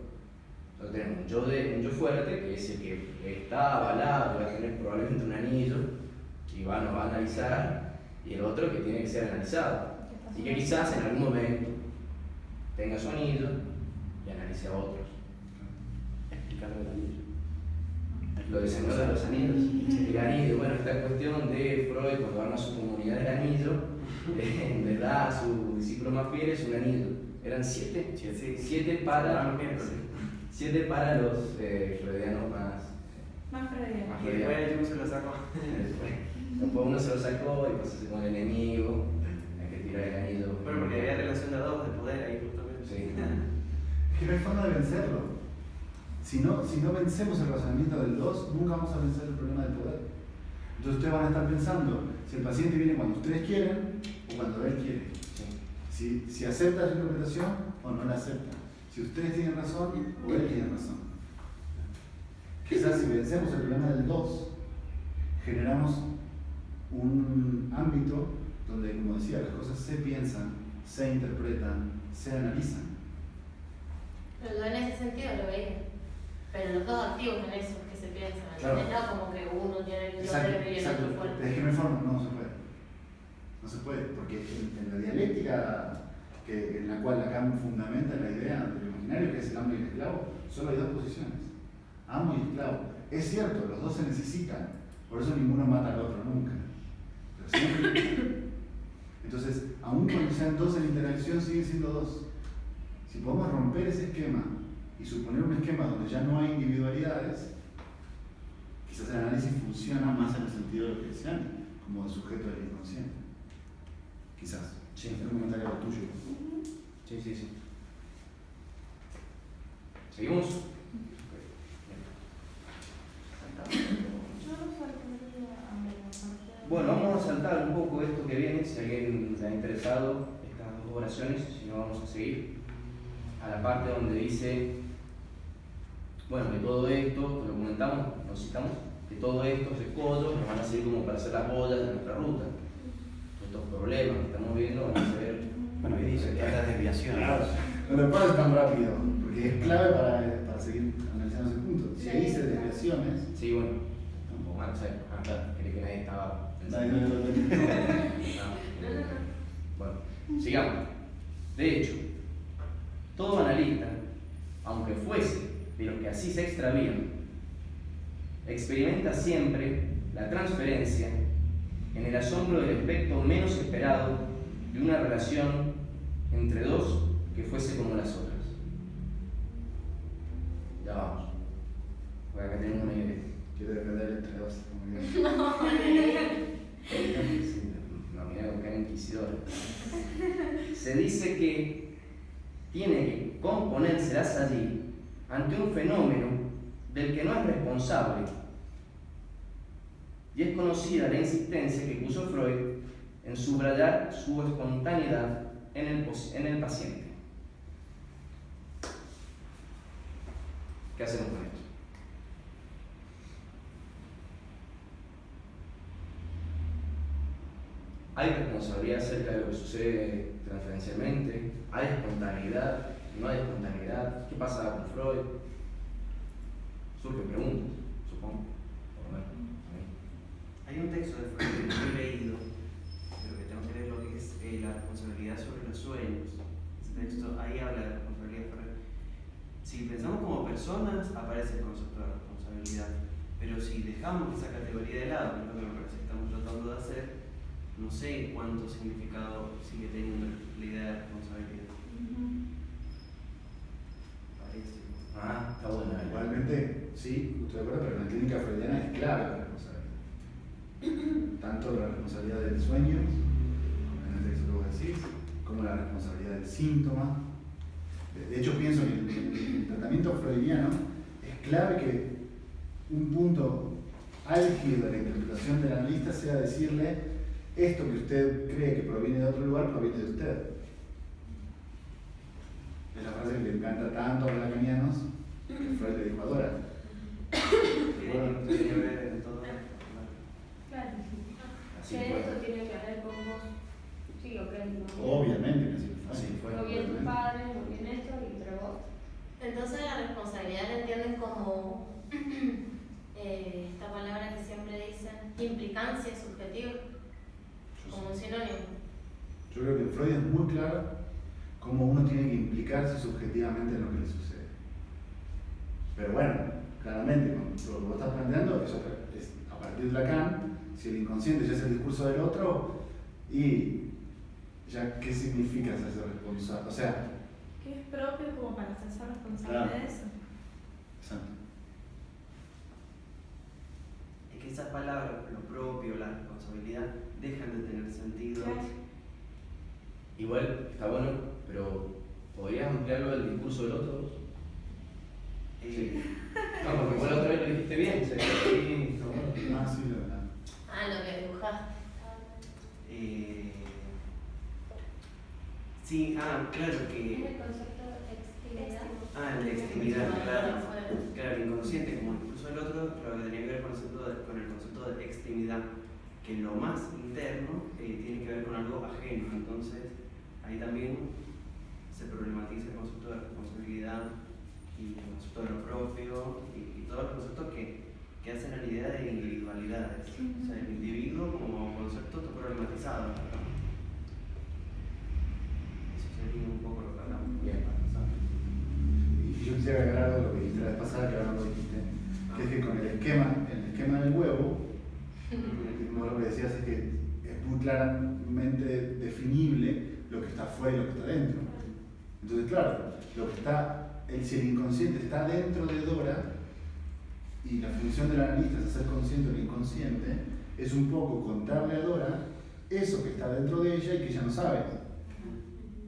Entonces tenemos un yo fuerte, que es el que está avalado, va a tener probablemente un anillo, y nos va a analizar, y el otro que tiene que ser analizado, y que quizás en algún momento tenga su anillo y analice a otros. Explicarlo del anillo. Lo del Señor de los Anillos. El anillo, bueno, esta cuestión de Freud cuando arma su comunidad del anillo, en verdad su discípulo más fiel es un anillo. Eran 7. 7 para los freudianos Más freudianos. Y después yo se lo saco. Después uno se lo sacó y pasó con el enemigo, hay que tirar el anillo. Bueno, porque había relación de 2 de poder ahí justamente. Sí. Es que no hay forma de vencerlo. Si no vencemos el razonamiento del 2, nunca vamos a vencer el problema del poder. Entonces ustedes van a estar pensando si el paciente viene cuando ustedes quieren o cuando él quiere. Si acepta la interpretación o no la acepta. Si ustedes tienen razón o él tiene razón. Quizás si vencemos el problema del 2, generamos un ámbito donde, como decía, las cosas se piensan, se interpretan, se analizan. Pero yo en ese sentido lo veía. Pero los dos activos en eso que se piensan. Claro. No como que uno tiene el Exacto, poder y el exacto. otro fuerte. Es que no hay forma, no se puede. No se puede, porque en la dialéctica en la cual Lacan fundamenta la idea del imaginario, que es el amo y el esclavo, solo hay 2 posiciones, amo y esclavo. Es cierto, los dos se necesitan, por eso ninguno mata al otro nunca. Pero siempre. Entonces, aun cuando sean 2 en interacción, siguen siendo 2. Si podemos romper ese esquema y suponer un esquema donde ya no hay individualidades, quizás el análisis funciona más en el sentido de lo que decían, como sujeto del inconsciente. Quizás. Sí. Es un comentario tuyo. Sí. ¿Seguimos? Bueno, vamos a saltar un poco esto que viene, si a alguien le ha interesado estas 2 oraciones, si no vamos a seguir a la parte donde dice, bueno, que todo esto, lo comentamos, nos citamos, que todos estos escollos nos van a servir como para hacer las boyas de nuestra ruta. Estos problemas que estamos viendo van a ser... Bueno, y dice que hay las desviaciones. Claro. No lo puedes tan rápido, porque es clave para seguir analizando ese punto. Si ahí dice desviaciones. Sí, bueno, un poco más, ¿sabes? Claro, creí que nadie estaba pensando. No. Bueno, sigamos. De hecho, todo analista, aunque fuese de los que así se extravían, experimenta siempre la transferencia en el asombro del aspecto menos esperado de una relación entre 2 que fuese como las otras. Ya vamos. Porque acá tenemos una idea. Quiero defender entre 2. No, mira con cara inquisidora. Se dice que tiene que componérselas allí ante un fenómeno del que no es responsable, y es conocida la insistencia que puso Freud en subrayar su espontaneidad en el paciente. ¿Qué hacemos con esto? hay responsabilidad acerca de lo que sucede transferencialmente, hay espontaneidad, no hay espontaneidad, ¿qué pasa con Freud? Surgen preguntas, supongo. Por lo menos, a mí. Hay un texto de Freud que no he leído, pero que tengo que leer, lo que es la responsabilidad sobre los sueños. Ese texto ahí habla de responsabilidad. Si pensamos como personas, aparece el concepto de responsabilidad. Pero si dejamos esa categoría de lado, que es lo que me parece que estamos tratando de hacer, no sé cuánto significado sigue teniendo la idea de responsabilidad. Parece. Ah, está bueno. Igualmente, sí, estoy de acuerdo, pero en la clínica freudiana es clave la responsabilidad. Tanto la responsabilidad del sueño, como en el texto que vos decís, como la responsabilidad del síntoma. De hecho, pienso que en el tratamiento freudiano es clave que un punto álgido de la interpretación del analista sea decirle: esto que usted cree que proviene de otro lugar proviene de usted. Es la frase que le encanta tanto a los lacanianos que Freud le dijo a Dora. Tiene que ver en todo. Claro. Así Que fue. esto tiene que ver con vos. Sí, ok. No, Obviamente que así fue. Así fue. no bien tus padres, no bien esto, y entre vos. Entonces la responsabilidad la entienden como esta palabra que siempre dicen, implicancia subjetiva, como un sinónimo. Yo creo que en Freud es muy claro cómo uno tiene que implicarse subjetivamente en lo que le sucede. Pero bueno, claramente, con lo que vos estás planteando, eso es a partir de Lacan, si el inconsciente ya es el discurso del otro, y ya qué significa hacerse responsable. O sea, ¿Qué es propio como para hacerse responsable Claro. de eso? exacto. Es que esas palabras, lo propio, la responsabilidad, dejan de tener sentido. Claro. Igual está bueno, pero ¿podrías ampliarlo al discurso del otro? No, porque igual la otra vez lo dijiste bien. Sí, está bueno. Ah, sí, la verdad. Ah, lo que dibujaste. Sí, claro Es que. el concepto de extimidad. La extimidad, claro. Claro, el inconsciente como discurso del otro, claro que tenía que ver con el concepto de extimidad, que lo más interno tiene que ver con algo ajeno. Entonces, ahí también se problematiza el concepto de responsabilidad y el concepto de lo propio y todos los conceptos que hacen a la idea de individualidades. O sea, el individuo como concepto está problematizado. ¿No? Eso sería un poco lo que hablamos. Bien. Y yo quisiera agregar algo de lo que dijiste la vez pasada, que ahora no lo dijiste, que es que con el esquema del huevo, vos lo que decías es que es muy claramente definible lo que está afuera y lo que está dentro. Entonces, claro, si el inconsciente está dentro de Dora, y la función del analista es hacer consciente del inconsciente, es un poco contarle a Dora eso que está dentro de ella y que ella no sabe.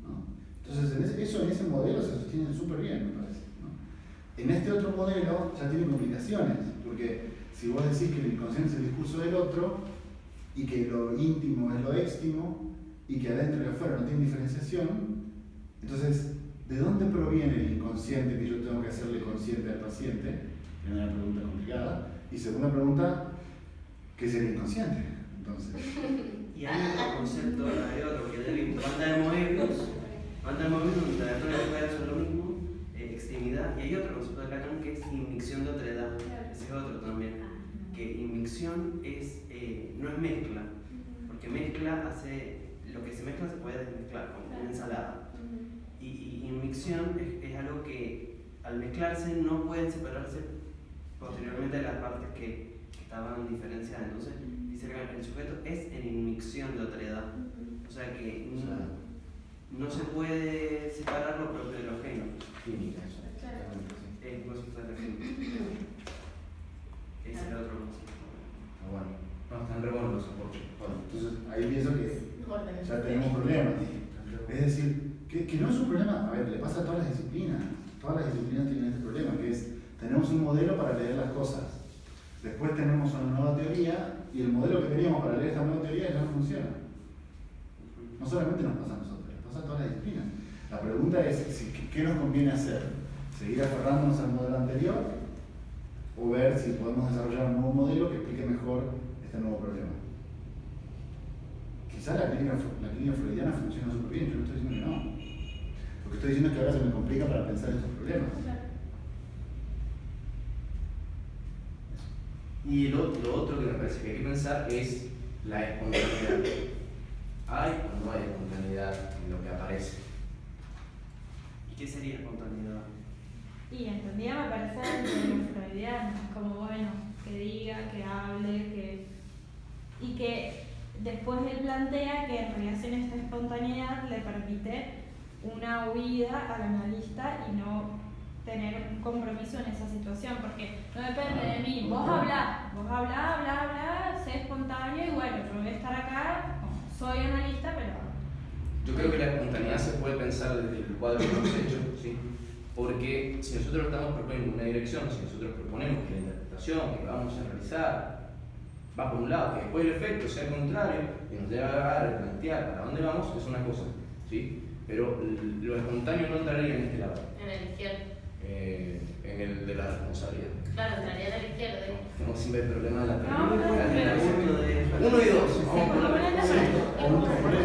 ¿No? Entonces, eso en ese modelo se sostiene súper bien, me parece. ¿No? En este otro modelo ya tiene complicaciones, porque si vos decís que el inconsciente es el discurso del otro, y que lo íntimo es lo éxtimo, y que adentro y afuera no tiene diferenciación, entonces, ¿de dónde proviene el inconsciente que yo tengo que hacerle consciente al paciente? Primera pregunta complicada. Y segunda pregunta, ¿qué es el inconsciente? Entonces, Y hay otro concepto, hay otro que es de banda de Moebius, donde la dentro y afuera son lo mismo, extimidad, y hay otro concepto de Lacan que es inmixción de otredad, ese es otro también, que inmixción no es mezcla, porque mezcla lo que se mezcla se puede desmezclar, como una ensalada, y inmixción es algo que al mezclarse no pueden separarse posteriormente de las partes que estaban diferenciadas. Entonces, dice que el sujeto es en inmixción de otredad. O sea que no se puede separar lo propio de lo ajeno. Química, eso. Es un concepto de la química. Ese es el otro concepto. Está bueno. No, están re buenos los aportes. Bueno, entonces ahí pienso que ya tenemos problemas. Es decir, que no es un problema, a ver, le pasa a todas las disciplinas. Todas las disciplinas tienen este problema, que es, tenemos un modelo para leer las cosas. Después tenemos una nueva teoría, y el modelo que teníamos para leer esta nueva teoría ya no funciona. No solamente nos pasa a nosotros, nos pasa a todas las disciplinas. La pregunta es, ¿qué nos conviene hacer? ¿Seguir aferrándonos al modelo anterior? ¿O ver si podemos desarrollar un nuevo modelo que explique mejor este nuevo problema? quizás la clínica freudiana funciona súper bien, yo no estoy diciendo que no. Lo que estoy diciendo es que ahora se me complica para pensar estos problemas. Y lo otro que me parece que hay que pensar es la espontaneidad. ¿Hay o no hay espontaneidad en lo que aparece? ¿Y qué sería espontaneidad? Y entendía, me parece, de los freudianos, como bueno, que diga, que hable, y que después él plantea que en relación a esta espontaneidad le permite una huida al analista y no tener un compromiso en esa situación, porque no depende de mí. Vos hablá, sé espontáneo y bueno, yo voy a estar acá, soy analista, pero... Yo creo que la espontaneidad se puede pensar desde el cuadro que hemos hecho, ¿sí? Porque si nosotros estamos proponiendo una dirección, si nosotros proponemos que la interpretación que vamos a realizar va por un lado, que después el efecto sea el contrario, y nos lleva a replantear para dónde vamos, es una cosa, ¿sí? Pero lo espontáneo no entraría en este lado. En el izquierdo. En el de la responsabilidad. Claro, entraría en el izquierdo. Tenemos siempre el problema de la No, terminología. no, Uno y dos. Vamos a poner.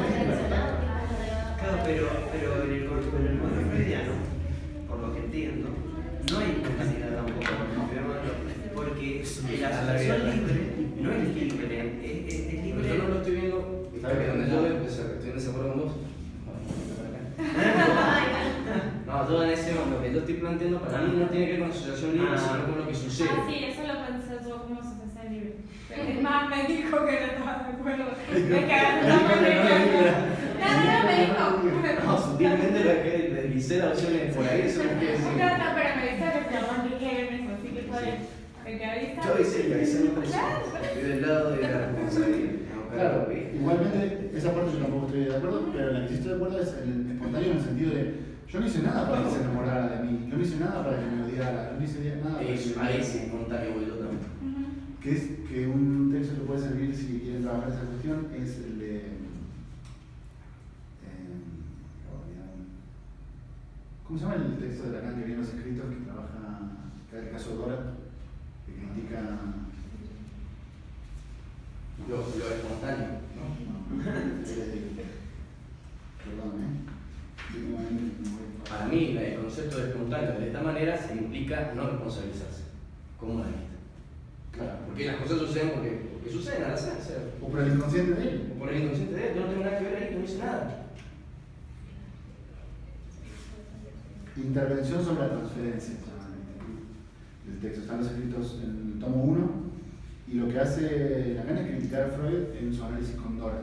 Claro, pero en el modelo freudiano, por lo que entiendo, no hay espontaneidad tampoco. Porque la asociación libre no es libre, es libre. Yo no lo estoy viendo. Donde yo estoy en desacuerdo con vos. No, yo en ese momento, lo que yo estoy planteando para mí no tiene que ver con asociación libre, sino con lo que sucede. Ah, sí, eso lo pensé yo como asociación libre. Es más, me dijo que no estaba de acuerdo. Me cagaron la película. No, me dijo. No, sutilmente le deslicé la opción por ahí, eso no quiere decir. No, pero me dice que perdón, que quede en eso, así que está bien. ¿Me quedé? Yo avisé mi presión. Estoy del lado de la responsabilidad. Claro, igualmente esa parte yo tampoco estoy de acuerdo, pero la que sí estoy de acuerdo es el espontáneo en el sentido de yo no hice nada para que se enamorara de mí, yo no hice nada para que me odiara, yo no hice nada para que me odiara. Ahí sí, espontáneo voy yo también. Que es que un texto que puede servir si quieren trabajar esa cuestión es el de ¿cómo se llama el texto de Lacan que viene en los escritos que trabaja el caso Dora, que critica Lo espontáneo, ¿no? Perdón, Para mí, el concepto de espontáneo de esta manera se implica no responsabilizarse, como analista. Claro. Porque las cosas suceden porque suceden al azar. O por el inconsciente de él. O por el inconsciente de él. Yo no tengo nada que ver ahí, yo no hice nada. Intervención sobre la transferencia. El texto están los escritos en el tomo 1 y lo que hace Lacan es criticar a Freud en su análisis con Dora.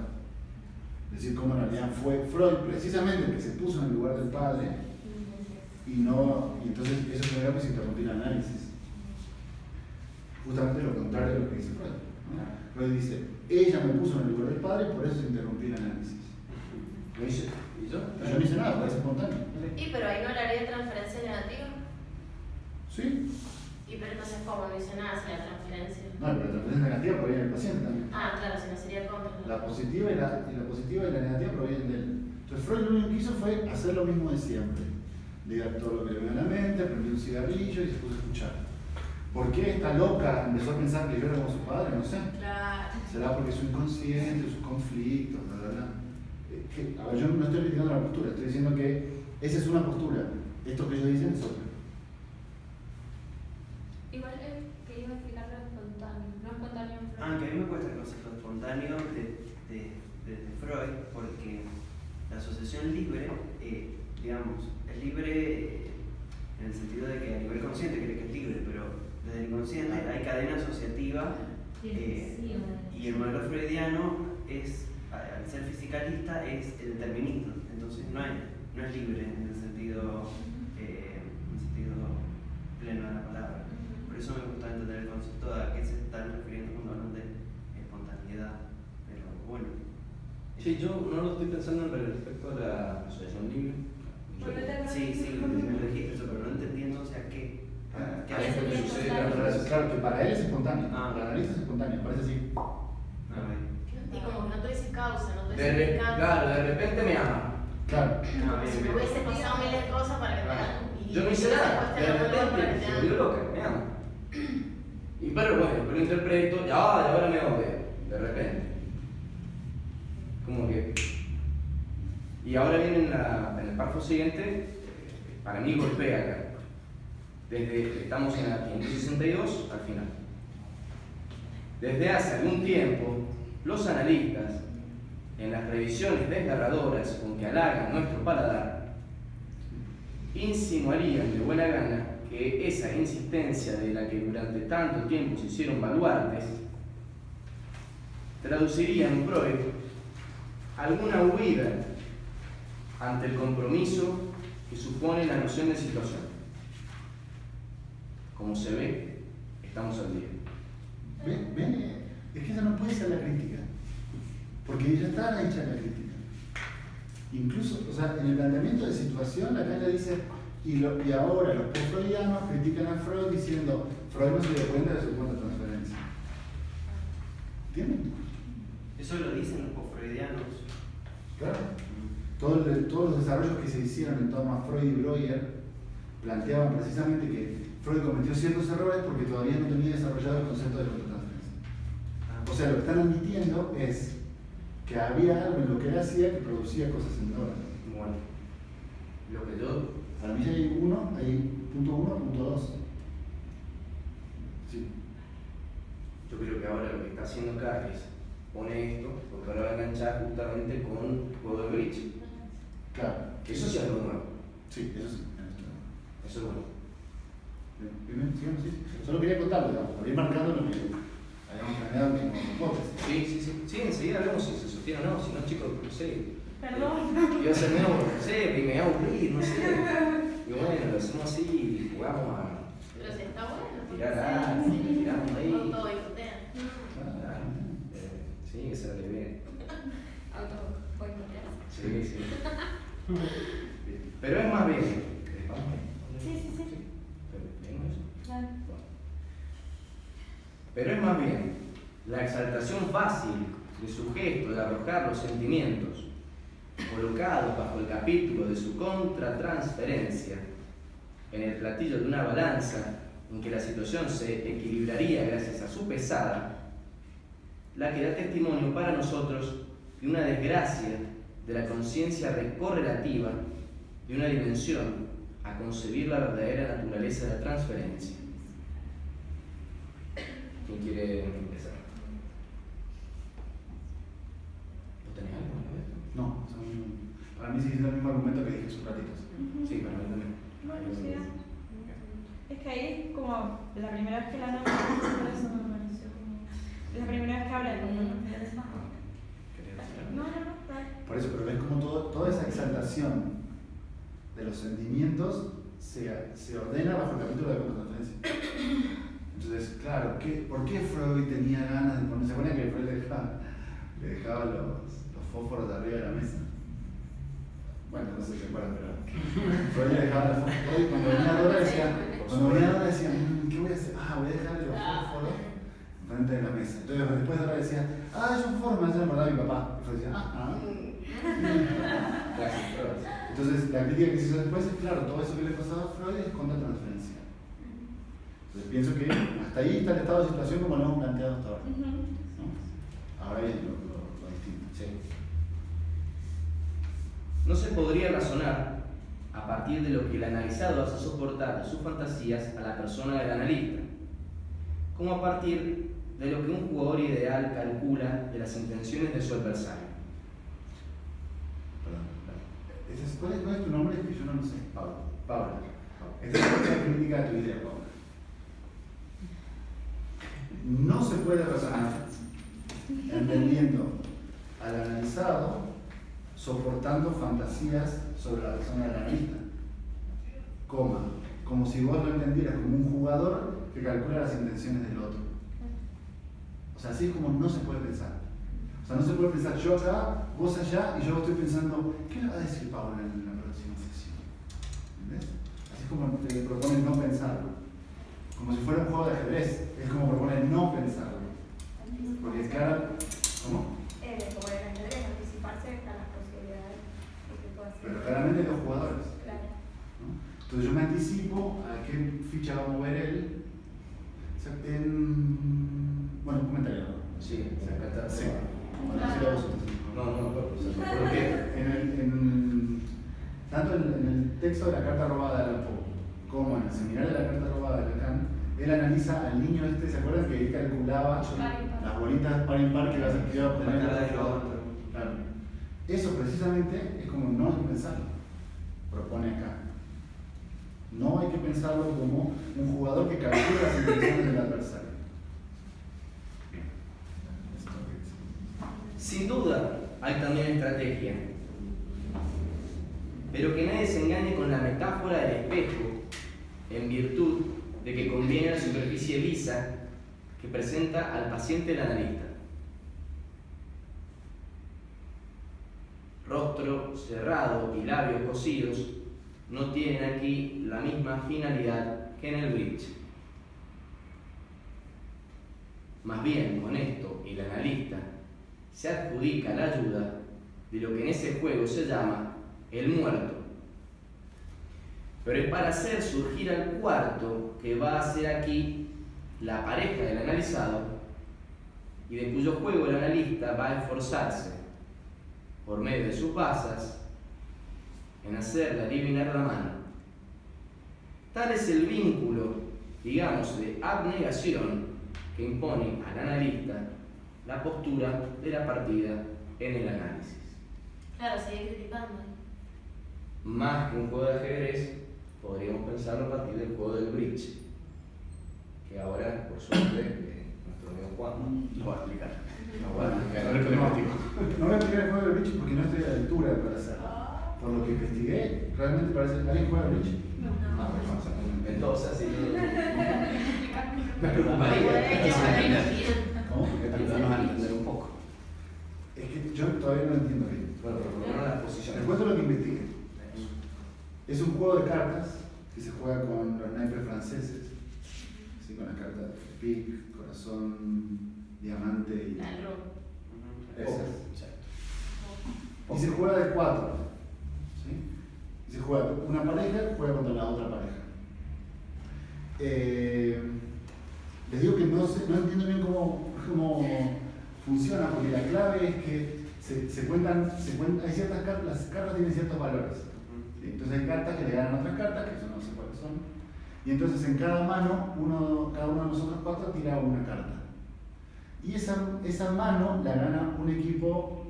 Es decir, cómo en realidad fue Freud precisamente el que se puso en el lugar del padre y entonces eso generó que se interrumpiera el análisis. Justamente lo contrario de lo que dice Freud, ¿no? Freud dice, ella me puso en el lugar del padre, por eso se interrumpió el análisis. ¿Y yo? Yo no hice nada, parece espontáneo. Y pero ahí no le haría transferencia negativa. ¿Sí? Y pero entonces, ¿cómo no hice nada si la transferencia? No, pero la transferencia negativa proviene del paciente también. Ah, claro, si no sería contra. La positiva y la negativa provienen de él. Entonces Freud lo único que hizo fue hacer lo mismo de siempre. Leer todo lo que le vino a la mente, prendió un cigarrillo y se puso a escuchar. ¿Por qué esta loca empezó a pensar que yo era como su padre? No sé. Claro. Será porque su inconsciente, sus conflictos, bla, bla, bla. A ver, yo no estoy criticando la postura, estoy diciendo que esa es una postura. Esto que ellos dicen es otra. Igual que iba a explicar lo espontáneo, no espontáneo en Freud. Que a mí me cuesta el concepto espontáneo de Freud, porque la asociación libre, digamos, es libre en el sentido de que a nivel consciente cree que es libre, pero desde el inconsciente hay cadena asociativa y el modelo freudiano es, al ser fisicalista, es el determinista, entonces no es libre en el sentido pleno de la palabra. Por eso me gusta entender el concepto a qué se están refiriendo cuando hablan de espontaneidad, pero bueno. Sí, yo no lo estoy pensando respecto a la asociación libre. Sí, me dijiste eso, pero no entendí entonces a qué. ¿Qué es lo que sucede? Claro, que para él es espontáneo. Ah. Para el analista es espontáneo, parece así. Y como que no tuviese causa, no tuviese Claro, significado. de repente me ama. Claro. Si me hubiese pasado miles de cosas para que te hagan. Yo no hice nada, de repente se volvió loca, me ama. Pero bueno, pero interpreto, y ahora me odio, de repente. Como que... Y ahora viene en el párrafo siguiente, para mí golpea acá. Estamos en la 562 al final. Desde hace algún tiempo, los analistas, en las revisiones desgarradoras con que halagan nuestro paladar, insinuarían de buena gana que esa insistencia de la que durante tanto tiempo se hicieron baluartes traduciría en Freud alguna huida ante el compromiso que supone la noción de situación. Como se ve, estamos al día. ¿Ven? Es que esa no puede ser la crítica, porque ya está hecha la crítica. Incluso, o sea, en el planteamiento de situación, la Lacan dice, y ahora los post-freudianos critican a Freud diciendo, Freud no se dio cuenta de su contratransferencia. ¿Entienden? Eso lo dicen los post-freudianos. Claro. Todos los desarrollos que se hicieron en torno a Freud y Breuer planteaban precisamente que Freud cometió ciertos errores porque todavía no tenía desarrollado el concepto de contratransferencia. O sea, lo que están admitiendo es que había algo en lo que él hacía que producía cosas en dólares. Bueno, lo que yo... Para mí hay punto 1, punto 2. Sí. Yo creo que ahora lo que está haciendo acá es pone esto, porque ahora va a enganchar justamente con juego de bridge. Claro. Que eso sí es algo nuevo. Sí, eso sí. Eso es bueno. Bien, sigamos, sí. Solo quería contarlo, digamos, por ir marcando lo que habíamos planeado como hipótesis. Sí, enseguida vemos si se sostiene o no, si no, chicos, no sé. Perdón. Yo hacer medio, no sé, me voy a aburrir, no sé. Y bueno, lo hacemos así y jugamos a Pero si está bueno. tirar algo, tiramos ahí. Con todo boicotean. Claro. Sí, que se le ve. Auto boicotear. Sí. Pero es más bien. Sí. Claro. Pero es más bien la exaltación fácil de su gesto de arrojar los sentimientos colocados bajo el capítulo de su contratransferencia en el platillo de una balanza en que la situación se equilibraría gracias a su pesada, la que da testimonio para nosotros de una desgracia de la conciencia correlativa de una dimensión a concebir la verdadera naturaleza de la transferencia. ¿Quién quiere empezar? ¿No tenés algo? No, para mí sí es el mismo argumento que dije hace un ratito. Sí, para mí también. Bueno, sí. Es que ahí es como la primera vez que la nombro, por eso me pareció como... Es la primera vez que habla de contratransferencia. No, dale. Por eso, pero ves como toda esa exaltación de los sentimientos se ordena bajo el capítulo de contratransferencia. Entonces, claro, ¿por qué Freud tenía ganas de poner? ¿Se acuerdan que Freud le dejaba los fósforos de arriba de la mesa? Bueno, no sé si se acuerdan, pero Freud le dejaba los fósforos y cuando venía Dora decía, ¿qué voy a hacer? Voy a dejar los fósforos frente de la mesa. Entonces después Dora decía, es un fósforo, me acordaba mi papá. Y Freud decía, Entonces la crítica que se hizo después es, claro, todo eso que le pasaba a Freud es contratransferencia. Entonces pienso que hasta ahí está el estado de situación como lo hemos planteado hasta ahora. ¿No? Ahora viene lo distinto. Sí. No se podría razonar a partir de lo que el analizado hace soportar de sus fantasías a la persona del analista, como a partir de lo que un jugador ideal calcula de las intenciones de su adversario. Perdón. ¿Cuál es tu nombre? Que yo no lo sé. Paula. Esta es la crítica de tu idea, Paula. No se puede razonar entendiendo al analizado soportando fantasías sobre la persona del analista, como si vos lo entendieras como un jugador que calcula las intenciones del otro. O sea, así es como no se puede pensar. O sea, no se puede pensar yo acá, vos allá, y yo estoy pensando, ¿qué le va a decir Paula en la próxima sesión? ¿Entendés? Así es como te proponen no pensarlo. Como si fuera un juego de ajedrez, es como proponen no pensarlo. Porque es claro, ¿cómo? Como el ajedrez, anticiparse a las posibilidades de que pueda ser. Pero claramente los jugadores. Claro. ¿No? Entonces yo me anticipo a qué ficha va a mover él. Bueno, un comentario. Sí, acá está. Sí. Bueno, sí, la voz. No, porque Tanto en el texto de la carta robada de Allan Poe como en el seminario de la carta robada de Lacan, él analiza al niño este, ¿se acuerdan que él calculaba las bolitas par impar que iba a obtener? Claro. Eso precisamente es como no hay que pensarlo, propone acá. No hay que pensarlo como un jugador que calcula las intenciones del adversario. Bien. sin duda hay también estrategia. Pero que nadie se engañe con la metáfora del espejo, en virtud de que conviene la superficie lisa que presenta al paciente el analista. Rostro cerrado y labios cosidos no tienen aquí la misma finalidad que en el bridge. Más bien, con esto, el analista se adjudica la ayuda de lo que en ese juego se llama el muerto. Pero es para hacer surgir al cuarto que va a ser aquí la pareja del analizado y de cuyo juego el analista va a esforzarse por medio de sus basas en hacerle adivinar la mano. Tal es el vínculo, digamos, de abnegación que impone al analista la postura de la partida en el análisis. Claro, sigue criticando. Más que un juego de ajedrez, podríamos pensarlo a partir del juego del bridge, que ahora, por suerte, nuestro amigo Juan lo va a explicar. No voy a explicar el juego del bridge porque no estoy a la altura para hacerlo. Por lo que investigué, realmente parece que alguien juega bridge. No. Entonces, así me preocuparía. ¿Cómo? Ayúdanos a entender un poco. Es que yo todavía no entiendo bien. Bueno, pero por lo menos las posiciones. Les cuento lo que investigué. Es un juego de cartas que se juega con los naipes franceses, ¿sí? Con las cartas de pique, corazón, diamante y La ropa. esas. Y se juega de 4. ¿Sí? Y se juega una pareja, juega contra la otra pareja. Les digo que no entiendo bien cómo funciona, porque la clave es que se cuentan, hay ciertas cartas, las cartas tienen ciertos valores. ¿Sí? Entonces hay cartas que le ganan a otras cartas, que eso no sé cuáles son. Y entonces en cada mano, cada uno de nosotros 4 tira una carta. Y esa mano la gana un equipo,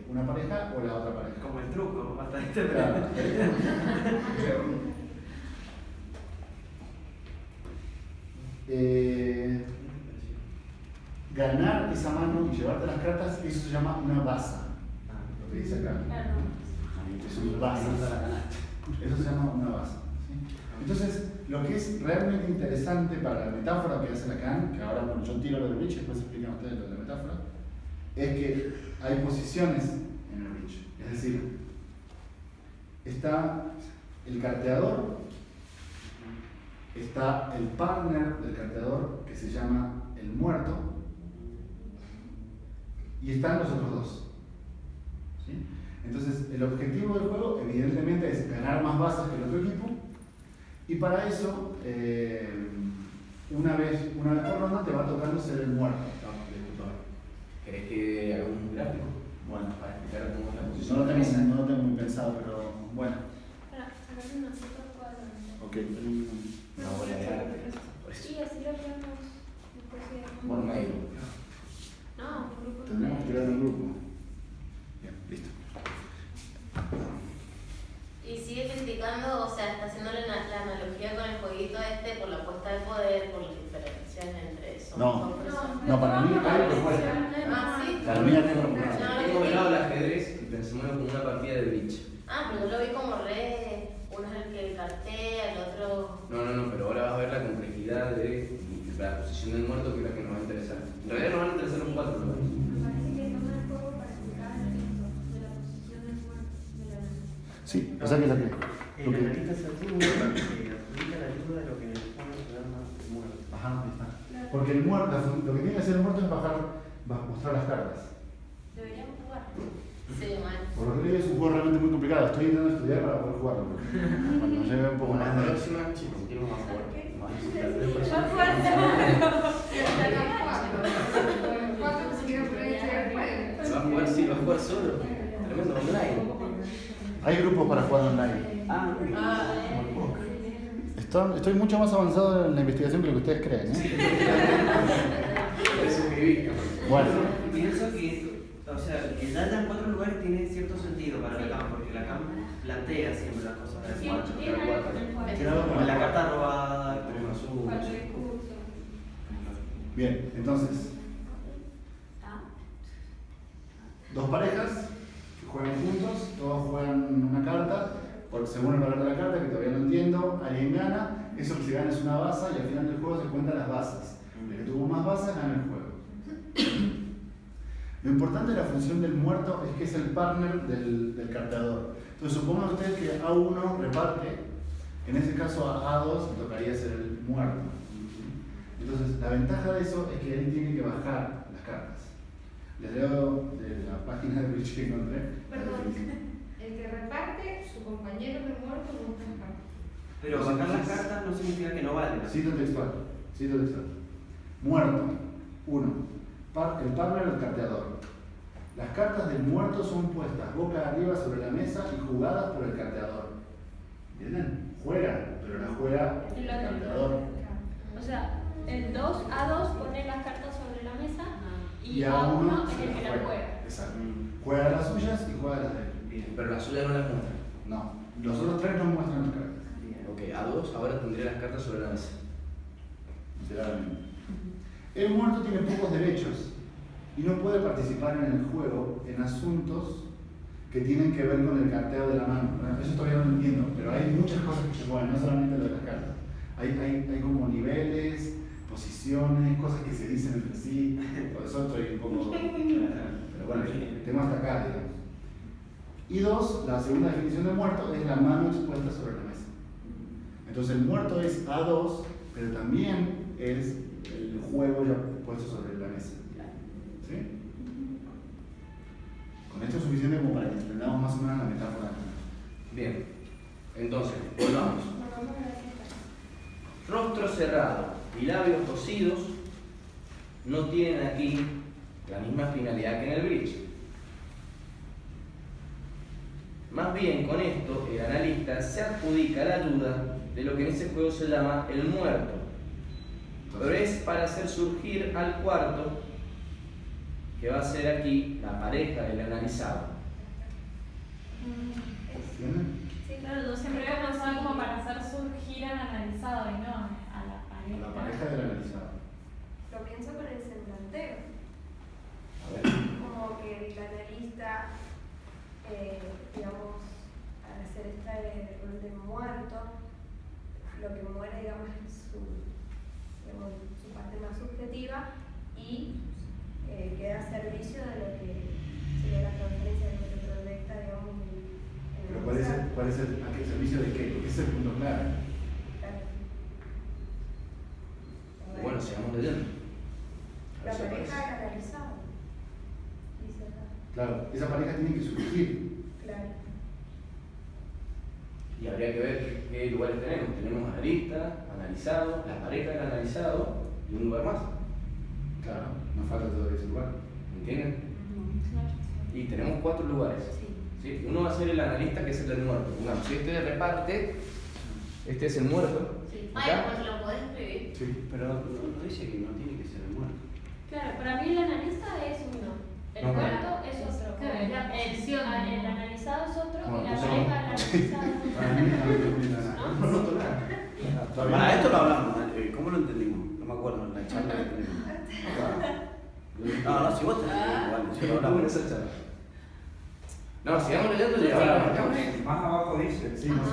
una pareja o la otra pareja. Como el truco, bastante. Claro. Ganar esa mano y llevarte las cartas, eso se llama una baza. Lo que dice acá. Es un baza. Eso se llama una baza. ¿Sí? Entonces, lo que es realmente interesante para la metáfora que hace Lacan, que ahora bueno, yo tiro lo del bridge, después explican ustedes lo de la metáfora, es que hay posiciones en el bridge. Es decir, está el carteador, está el partner del carteador que se llama el muerto y están los otros dos. ¿Sí? Entonces el objetivo del juego evidentemente es ganar más bazas que el otro equipo y para eso una vez por ronda te va tocando ser el muerto. ¿Querés que haga un gráfico? Bueno, Para explicar cómo es la no posición. lo tengo muy pensado, pero bueno. Para sacarle una foto al cuadro. Ok. Una bola de arte. Por eso. Sí, así lo vemos después de... Por mail. No, por grupo. Tendremos que crear un grupo. Bien, listo. Y sigue criticando, o sea, está haciendo la analogía con el jueguito este por la puesta de poder, por las diferencias entre eso. No, para mí hay propuesta. Ah, sí. Para mí hay propuesta. Tengo velado el ajedrez y pensémoslo como una partida de bridge. Ah, pero yo lo vi como uno es el que cartea, el otro... No, pero ahora vas a ver la complejidad de la posición del muerto, que es la que nos va a interesar. En realidad nos van a interesar los 4, ¿no? Me parece que toma el juego para explicar esto de la posición del muerto. Sí, o sea que lo que... El analista se adjudica la ayuda de lo que en el fondo se llama el muerto. Ajá, ahí está. Porque el muerto, lo que tiene que hacer el muerto es mostrar las cartas. Deberíamos jugar. Sí, mal. Por lo que digo es un juego realmente muy complicado. Estoy intentando estudiar para poder jugarlo. Cuando lleve un poco más La de... próxima, chicos, quiero más jugar. Más fuerte. Va a jugar, sí, va a jugar solo. Hay grupos para jugar online. Estoy mucho más avanzado en la investigación que lo que ustedes creen, Bueno. Pienso que, o sea, que ya hayan 4 lugares tiene cierto sentido para la CAM, porque la CAM plantea siempre las cosas de como la carta robada, Bien, entonces, 2 parejas que juegan juntos, todos juegan una carta, porque según el valor de la carta, que todavía no entiendo, alguien gana, eso que se gana es una baza y al final del juego se cuentan las bazas. El que tuvo más bazas gana el juego. Lo importante de la función del muerto es que es el partner del carteador. Entonces supongan ustedes que A1 reparte, en ese caso a A2 le tocaría ser el muerto. Entonces la ventaja de eso es que él tiene que bajar las cartas. Les leo de la página de Bridge que encontré. Perdón, el que reparte, su compañero de muerto no está cartas. Pero bajar las cartas no significa que no valen. Cito textual. Muerto. 1. El partner del carteador. Las cartas del muerto son puestas boca arriba sobre la mesa y jugadas por el carteador. ¿Entienden? Juega, pero la juega el carteador. O sea, el 2 A2 pone las cartas sobre la mesa y A1 es el que las juega. Exacto. Juega las suyas y juega las de él. Bien, pero las suyas no las muestran. No, los otros 3 no muestran las cartas. Ok, A2 ahora tendría las cartas sobre la mesa. Literalmente. El muerto tiene pocos derechos y no puede participar en el juego en asuntos que tienen que ver con el carteo de la mano. Bueno, eso todavía no lo entiendo, pero hay muchas cosas que se juegan, no solamente lo de las cartas. Hay como niveles, posiciones, cosas que se dicen entre sí. Por eso estoy un poco. Pero bueno, tengo hasta acá, digamos. Y 2, la segunda definición de muerto es la mano expuesta sobre la mesa. Entonces el muerto es A2, pero también es el juego ya puesto sobre la mesa. ¿Sí? Con esto es suficiente como para que entendamos más o menos la metáfora. Bien, entonces, volvamos. Rostro cerrado y labios cosidos no tienen aquí la misma finalidad que en el bridge. Más bien, con esto, el analista se adjudica la ayuda de lo que en ese juego se llama el muerto. Pero es para hacer surgir al cuarto, que va a ser aquí la pareja del analizado. ¿Entienden? Sí, claro, yo siempre he pensado como para hacer surgir al analizado y no a la pareja. La pareja del analizado. Lo pienso con el semblanteo. A ver. Como que el analista, digamos, al hacer este rol de muerto, lo que muere, digamos, es su parte más subjetiva y queda a servicio de lo que sería la transferencia de lo que proyecta, digamos, en Pero ¿cuál es el ¿a qué servicio de qué? Porque ese es el punto clave. Bueno, sigamos leyendo. La pareja es analizada. Dice acá. Claro, esa pareja tiene que surgir. Claro. Y habría que ver qué lugares tenemos. Tenemos analista, analizado, la pareja del analizado y un lugar más. Claro, nos falta todavía ese lugar. ¿Entienden? Y tenemos 4 lugares. ¿Sí? Uno va a ser el analista, que es el del muerto. Pongamos, si este reparte, este es el muerto. Sí. ¿Ya? Pues lo podés escribir. Sí. Pero no dice que no tiene que ser el muerto. Claro, para mí el analista es uno, el No, muerto es otro, Claro, es la posición. el analizado es otro Bueno, y la pues pareja no. del analizado es otro. Para mí no entiendo nada. No noto nada. Todavía Para no. esto lo hablamos, ¿cómo lo entendimos? No me acuerdo, en la charla que tenemos. No, si vos te igual, si lo hablamos. esa charla. No, sigamos leyendo y ahora marcamos. Más abajo dice. Sí, no sé.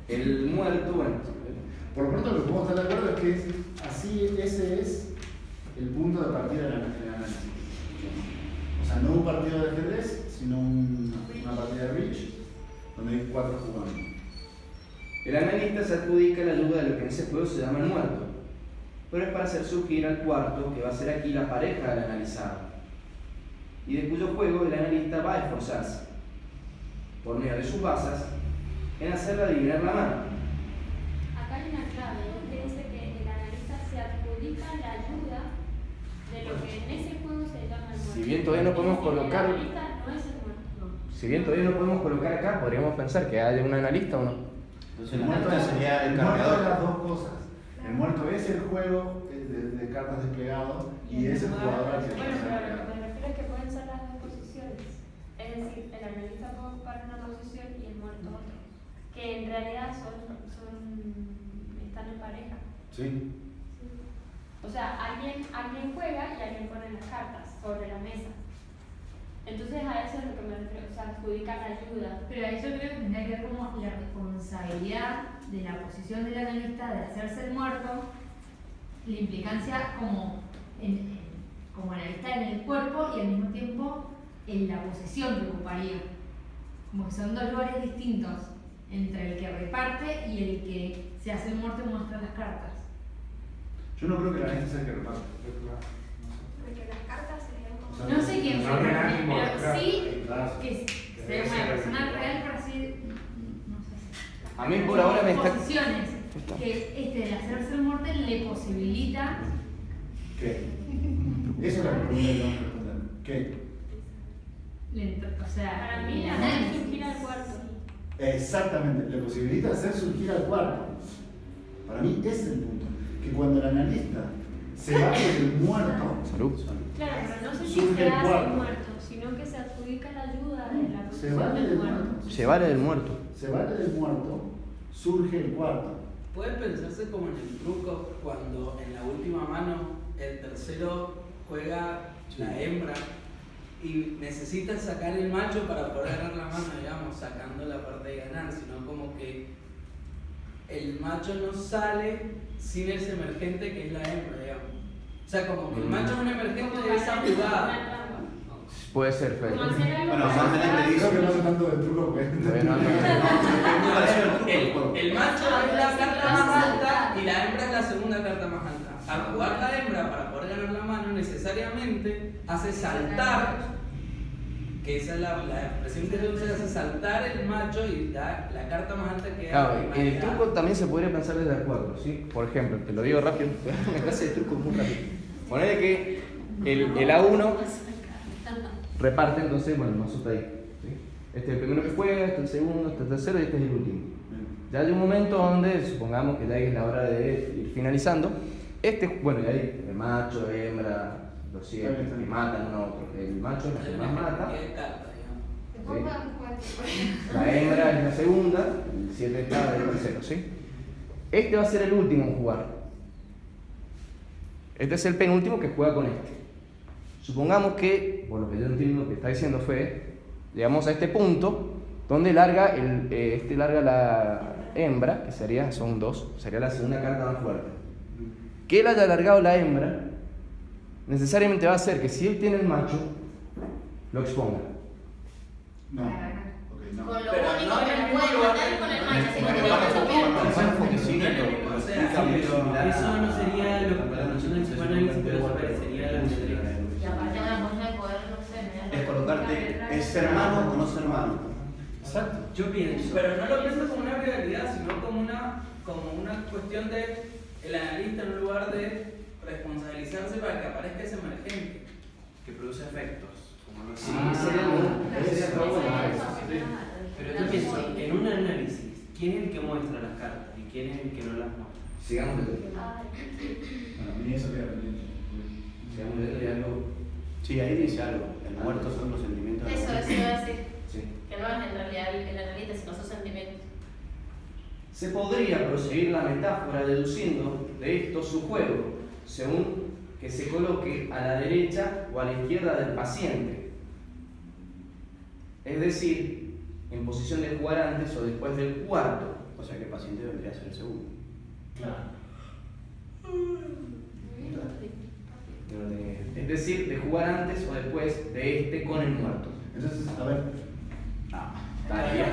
El muerto, bueno. Por lo pronto lo que podemos estar de acuerdo es que ese es el punto de partida del análisis. O sea, no un partido de ajedrez, sino una partida de bridge donde hay 4 jugando. El analista se adjudica la ayuda de lo que en ese juego se llama el muerto, pero es para hacer surgir al cuarto, que va a ser aquí la pareja del analizado, y de cuyo juego el analista va a esforzarse, por medio de sus bazas, en hacerla adivinar la mano. Acá hay una clave que dice que el analista se adjudica la ayuda de lo que en ese juego se llama el muerto. Si bien todavía no podemos colocar- El analista no es el muerto. No. Si bien todavía no podemos colocar acá, podríamos pensar que hay un analista o no. Entonces El la muerto carta sería el muerto es las cargador. dos cosas. El muerto es el juego de cartas desplegado y es el jugador al que Bueno, se pero ha lo que plegado. me refiero es que pueden ser las dos posiciones. Es decir, el analista puede ocupar una posición y el muerto otra. Que en realidad están en pareja. Sí. O sea, alguien juega y alguien pone las cartas sobre la mesa. Entonces a eso es lo que me refiero, o sea, adjudicar la ayuda. Pero ahí yo creo que tendría que ver como la responsabilidad de la posición del analista de hacerse el muerto, la implicancia como analista en el cuerpo y al mismo tiempo en la posesión que ocuparía. Como que son dos lugares distintos entre el que reparte y el que se hace el muerto y muestra las cartas. Yo no creo que la gente sea el que reparte. Porque las cartas serían como. O sea, No sé quién no fue, hay nada que pero involucrar. sí Claro. que sea una persona real para así, no sé si. A mí por ahora me está... Posiciones que el hacerse el muerto le posibilita. ¿Qué? Eso es la pregunta que vamos a responder. ¿Qué? O sea, Para mí, el hacer análisis. surgir al cuarto. Exactamente, le posibilita hacer surgir al cuarto. Para mí ese es el punto. Que cuando el analista se va del muerto, Salud. Claro, pero no sé si Surge se el hace cuarto. el muerto, sino que se adjudica la ayuda de la se posición vale del del muerto. muerto. Se vale del muerto. Se vale del muerto, surge el cuarto. Puede pensarse como en el truco cuando en la última mano el tercero juega la hembra y necesita sacar el macho para poder ganar la mano, digamos, sacando la parte de ganar, sino como que el macho no sale sin ese emergente que es la hembra, digamos. O sea, como que el macho es un emergente de esa jugada. Puede ser, Fede. Como hacer algo Bueno, para San Belén sacar- te dice- Creo que no hace tanto del truco porque Bueno, no. El macho es la carta más alta y la hembra es la segunda carta más alta. Al jugar la hembra para poder ganar la mano, necesariamente hace saltar, que esa es la expresión que se usa, hace saltar el macho y la carta más alta que Claro, hay. el truco también se podría pensar desde el cuadro, ¿sí? Por ejemplo, te lo digo rápido, una clase de trucos muy rápido. Ponele que el A1 reparte, entonces, bueno, no asusta ahí. ¿sí? Este es el primero que juega, este es el segundo, este es el tercero y este es el último. Ya hay un momento donde, supongamos que ya es la hora de ir finalizando, bueno, y ahí el macho, hembra, los siete, que matan uno a otro. El macho es el que más mata. Después podemos jugar. La hembra es la segunda, el 7 está el tercero, ¿sí? Este va a ser el último en jugar. Este es el penúltimo que juega con este. Supongamos que, por lo que yo entiendo que está diciendo Fede, llegamos a este punto donde larga larga la hembra, que son dos, sería la segunda carta más fuerte. Que él haya alargado la hembra, necesariamente va a hacer que si él tiene el macho, lo exponga. No. Ok, no. Con lo Pero único no que en el no puede mismo matar lugar. con el macho, si no Bueno, tiene vamos macho a pierde. pensar porque sí, No en el lo mismo, o sea, explica muy Pero similar. eso no sería la noción del psicoanálisis, pero eso parecería la matriz. Y aparte una forma de poder, no sé, me da Es colocarte, ¿es ser hermano o no ser hermano? Exacto. Yo pienso. Pero no lo pienso como una realidad, sino como una cuestión de el analista en un lugar de responsabilizarse para que aparezca ese emergente. Que produce efectos. Como no Sí, sé. sería todo bueno. Pero yo pienso, en un análisis, ¿quién es el que muestra las cartas y quién es el que no las muestra? Sigamos leyendo. Bueno, a mí eso queda pendiente. Sigamos leyendo y algo. Sí, ahí dice algo. El muerto son los sentimientos. de la Eso muerte. iba a decir. Sí. Que no es en realidad el analista, sino sus sentimientos. Se podría proseguir la metáfora deduciendo de esto su juego, según que se coloque a la derecha o a la izquierda del paciente. Es decir, en posición de jugar antes o después del cuarto. O sea que el paciente vendría a ser el segundo. Claro. Es decir, de jugar antes o después de este con el muerto. Entonces, a ver. Está bien.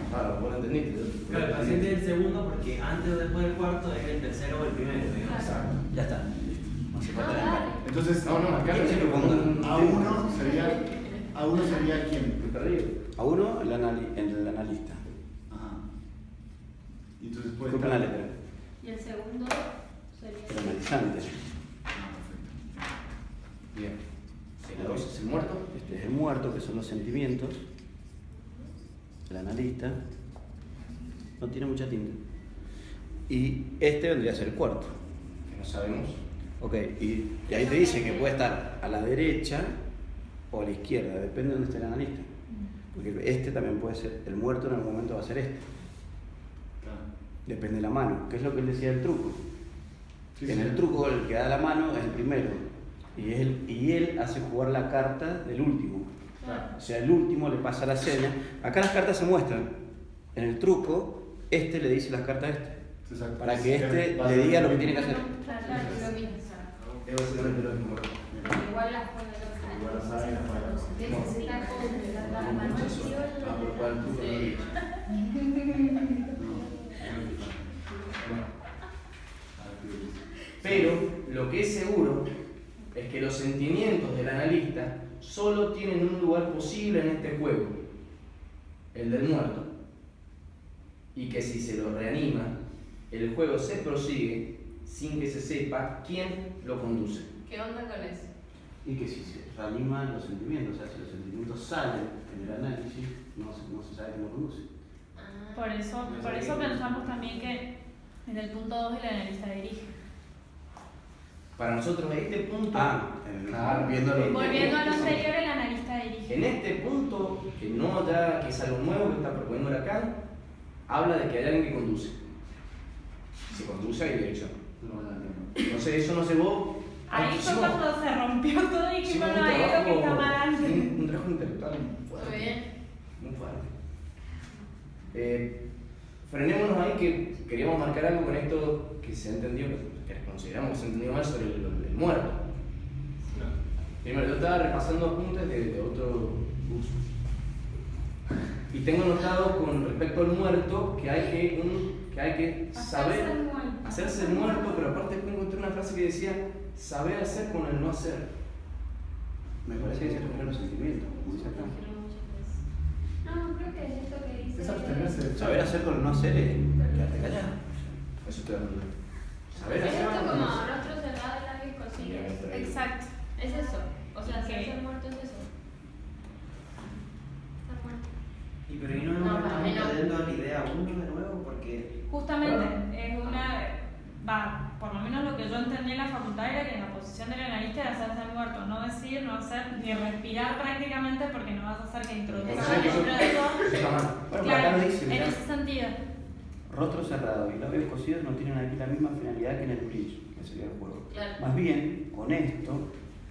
Claro, vos lo entendiste. Claro, el paciente es el segundo porque antes o después del cuarto es el tercero o el primero, digamos. Exacto. Ya está, listo. No hace falta Ah, nada. Entonces, No, acá yo siempre pongo A1 sería quién? el perdido. A uno, el analista. Ajá. Y entonces puede Disculpen la letra. Y el segundo sería. El analizante. Ah, perfecto. cuarto, que son los sentimientos, el analista, no tiene mucha tinta. Y este vendría a ser el cuarto. Que no sabemos. Ok, y ahí te dice que puede estar a la derecha o a la izquierda, depende de dónde esté el analista. Porque este también puede ser, el muerto en algún momento va a ser este. Depende de la mano, que es lo que él decía del truco. En el truco el que da la mano es el primero. Y él hace jugar la carta del último. O sea, el último le pasa la seña. Acá las cartas se muestran. En el truco, este le dice las cartas a este. Exacto. Para que este le diga lo que tiene que hacer. Claro, lo mismo. Es básicamente lo mismo. Igual las cosas. Igual las sabe y las falla. Necesitan completar la mano. Ah, por cuál truco no lo he dicho. Pero lo que es seguro es que los sentimientos del analista solo tienen un lugar posible en este juego, el del muerto. Y que si se lo reanima, el juego se prosigue sin que se sepa quién lo conduce. ¿Qué onda con eso? Y que si se reaniman los sentimientos, o sea, si los sentimientos salen en el análisis, no se sabe quién lo conduce. Por eso pensamos también que en el punto 2 el analista dirige. Para nosotros en este punto, Volviendo a lo anterior, el analista dirige. en este punto, que es algo nuevo que está proponiendo Lacan, habla de que hay alguien que conduce. Se conduce hay dirección. Entonces eso no se vos. Ahí fue cuando se rompió todo y dijimos, no, hay algo que está mal antes. Un trabajo intelectual fuerte. Muy bien. Muy fuerte. Frenémonos ahí que queríamos marcar algo con esto que se ha entendido, que consideramos que se ha entendido mal sobre el muerto. Primero, yo estaba repasando apuntes de otro curso. Y tengo notado con respecto al muerto que hay que saber hacerse el muerto, pero aparte encontré una frase que decía saber hacer con el no hacer. Me parece que se refiere a los sentimientos, como dice acá. No, creo que es esto que dice. Es abstenerse. Saber hacer con el no hacer es quedarte callado. Eso estoy hablando. Saber Es hacer esto con el como no hacer. rostro cerrado y labios cosidos. Exacto. Es eso. O sea, ¿Y qué? ser muerto es eso. Estar muerto. Y pero ¿y no No, nos para mí estamos no. perdiendo la idea 1 de nuevo? Porque Justamente, es por lo menos lo que yo entendí en la facultad era que la posición del analista era hacerse muerto, no decir, no hacer, ni respirar prácticamente porque no vas a hacer que introduzca Entonces, dentro de eso. Eso está mal. Bueno, Claro, acá lo dice, en mirá. ese sentido. Rostro cerrado y labios cosidos no tienen aquí la misma finalidad que en el bridge, que sería el juego. Claro. Más bien, con esto,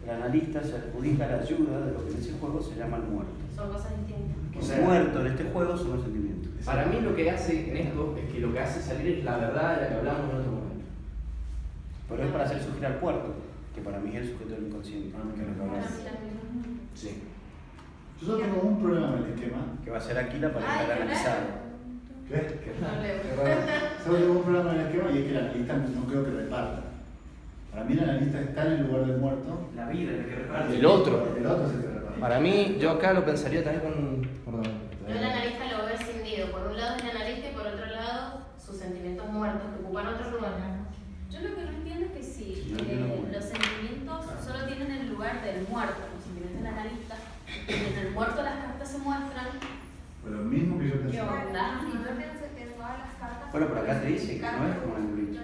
el analista se adjudica la ayuda de lo que en ese juego se llama el muerto. Son cosas distintas. Que O el sea, muerto en este juego son los sentimientos. Para mí lo que hace en esto es que lo que hace salir es la verdad de la que hablamos en otro momento. Pero es para hacer surgir al cuerpo, que para mí es el sujeto del inconsciente, que es lo que hablamos. Sí. Yo solo tengo un problema en el esquema. Que va a ser aquí la pareja del analizado. ¿Qué? Solo tengo un problema en el esquema y es que el analista no creo que reparta. Para mí el analista está en el lugar del muerto. la vida es la que reparte. El otro. El otro es el que reparte. Para mí, yo acá lo pensaría también con. Perdón. Yo el analista lo veo escindido. Por un lado es el analista y por otro lado sus sentimientos muertos que ocupan otro lugar. Yo lo que no entiendo es que si Yo no entiendo muy bien. los sentimientos solo tienen el lugar del muerto, los sentimientos del analista, y en el muerto las cartas se muestran. Pues lo mismo que yo ¿Qué pensaba. onda? Y yo pienso que todas las cartas. Bueno, pero acá te dice que no es como en el bridge.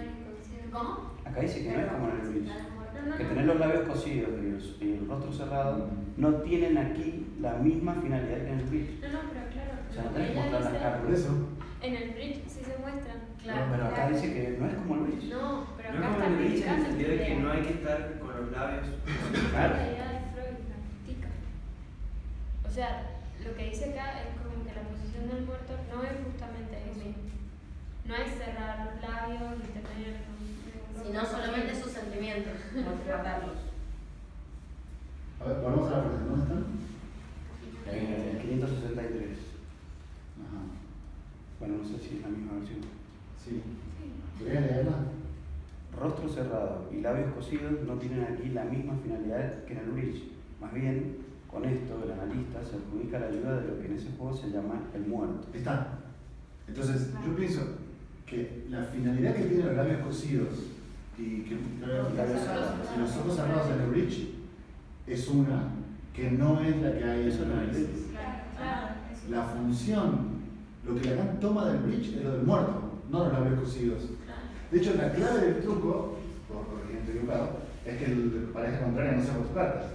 ¿Cómo? Acá dice que no es como en el bridge. No, Que tener los labios cosidos y el rostro cerrado no tienen aquí la misma finalidad que en el bridge. No, pero claro. O sea, no lo tenés que ella mostrar las dice, cartas. Por eso. en el bridge sí se muestran. Pero acá dice que no es como el bridge. No, pero No acá es como está el bridge en el criticando sentido de esta que idea. no hay que estar con los labios. Claro. La idea de Freud la critica. O sea, lo que dice acá es como que la posición del muerto no es justamente eso. No es cerrar los labios y tener Sino solamente sus sentimientos. Guardarlos. A ver, volvamos a la frase. ¿Dónde están? El 563. Ajá. Bueno, no sé si es la misma versión. Sí. ¿Querés leerla? Rostro cerrado y labios cosidos no tienen aquí la misma finalidad que en el bridge. Más bien, con esto, el analista se adjudica la ayuda de lo que en ese juego se llama el muerto. Está. Entonces, yo pienso que la finalidad que tienen los labios cosidos y que y los ojos cerrados en el bridge es una, que no es la que hay Eso en no el es. análisis. Claro. La función, lo que Lacan toma del bridge es lo del muerto, no los labios cosidos. De hecho, la clave del truco, por corriente equivocado, es que el pareja contraria no se tus cartas.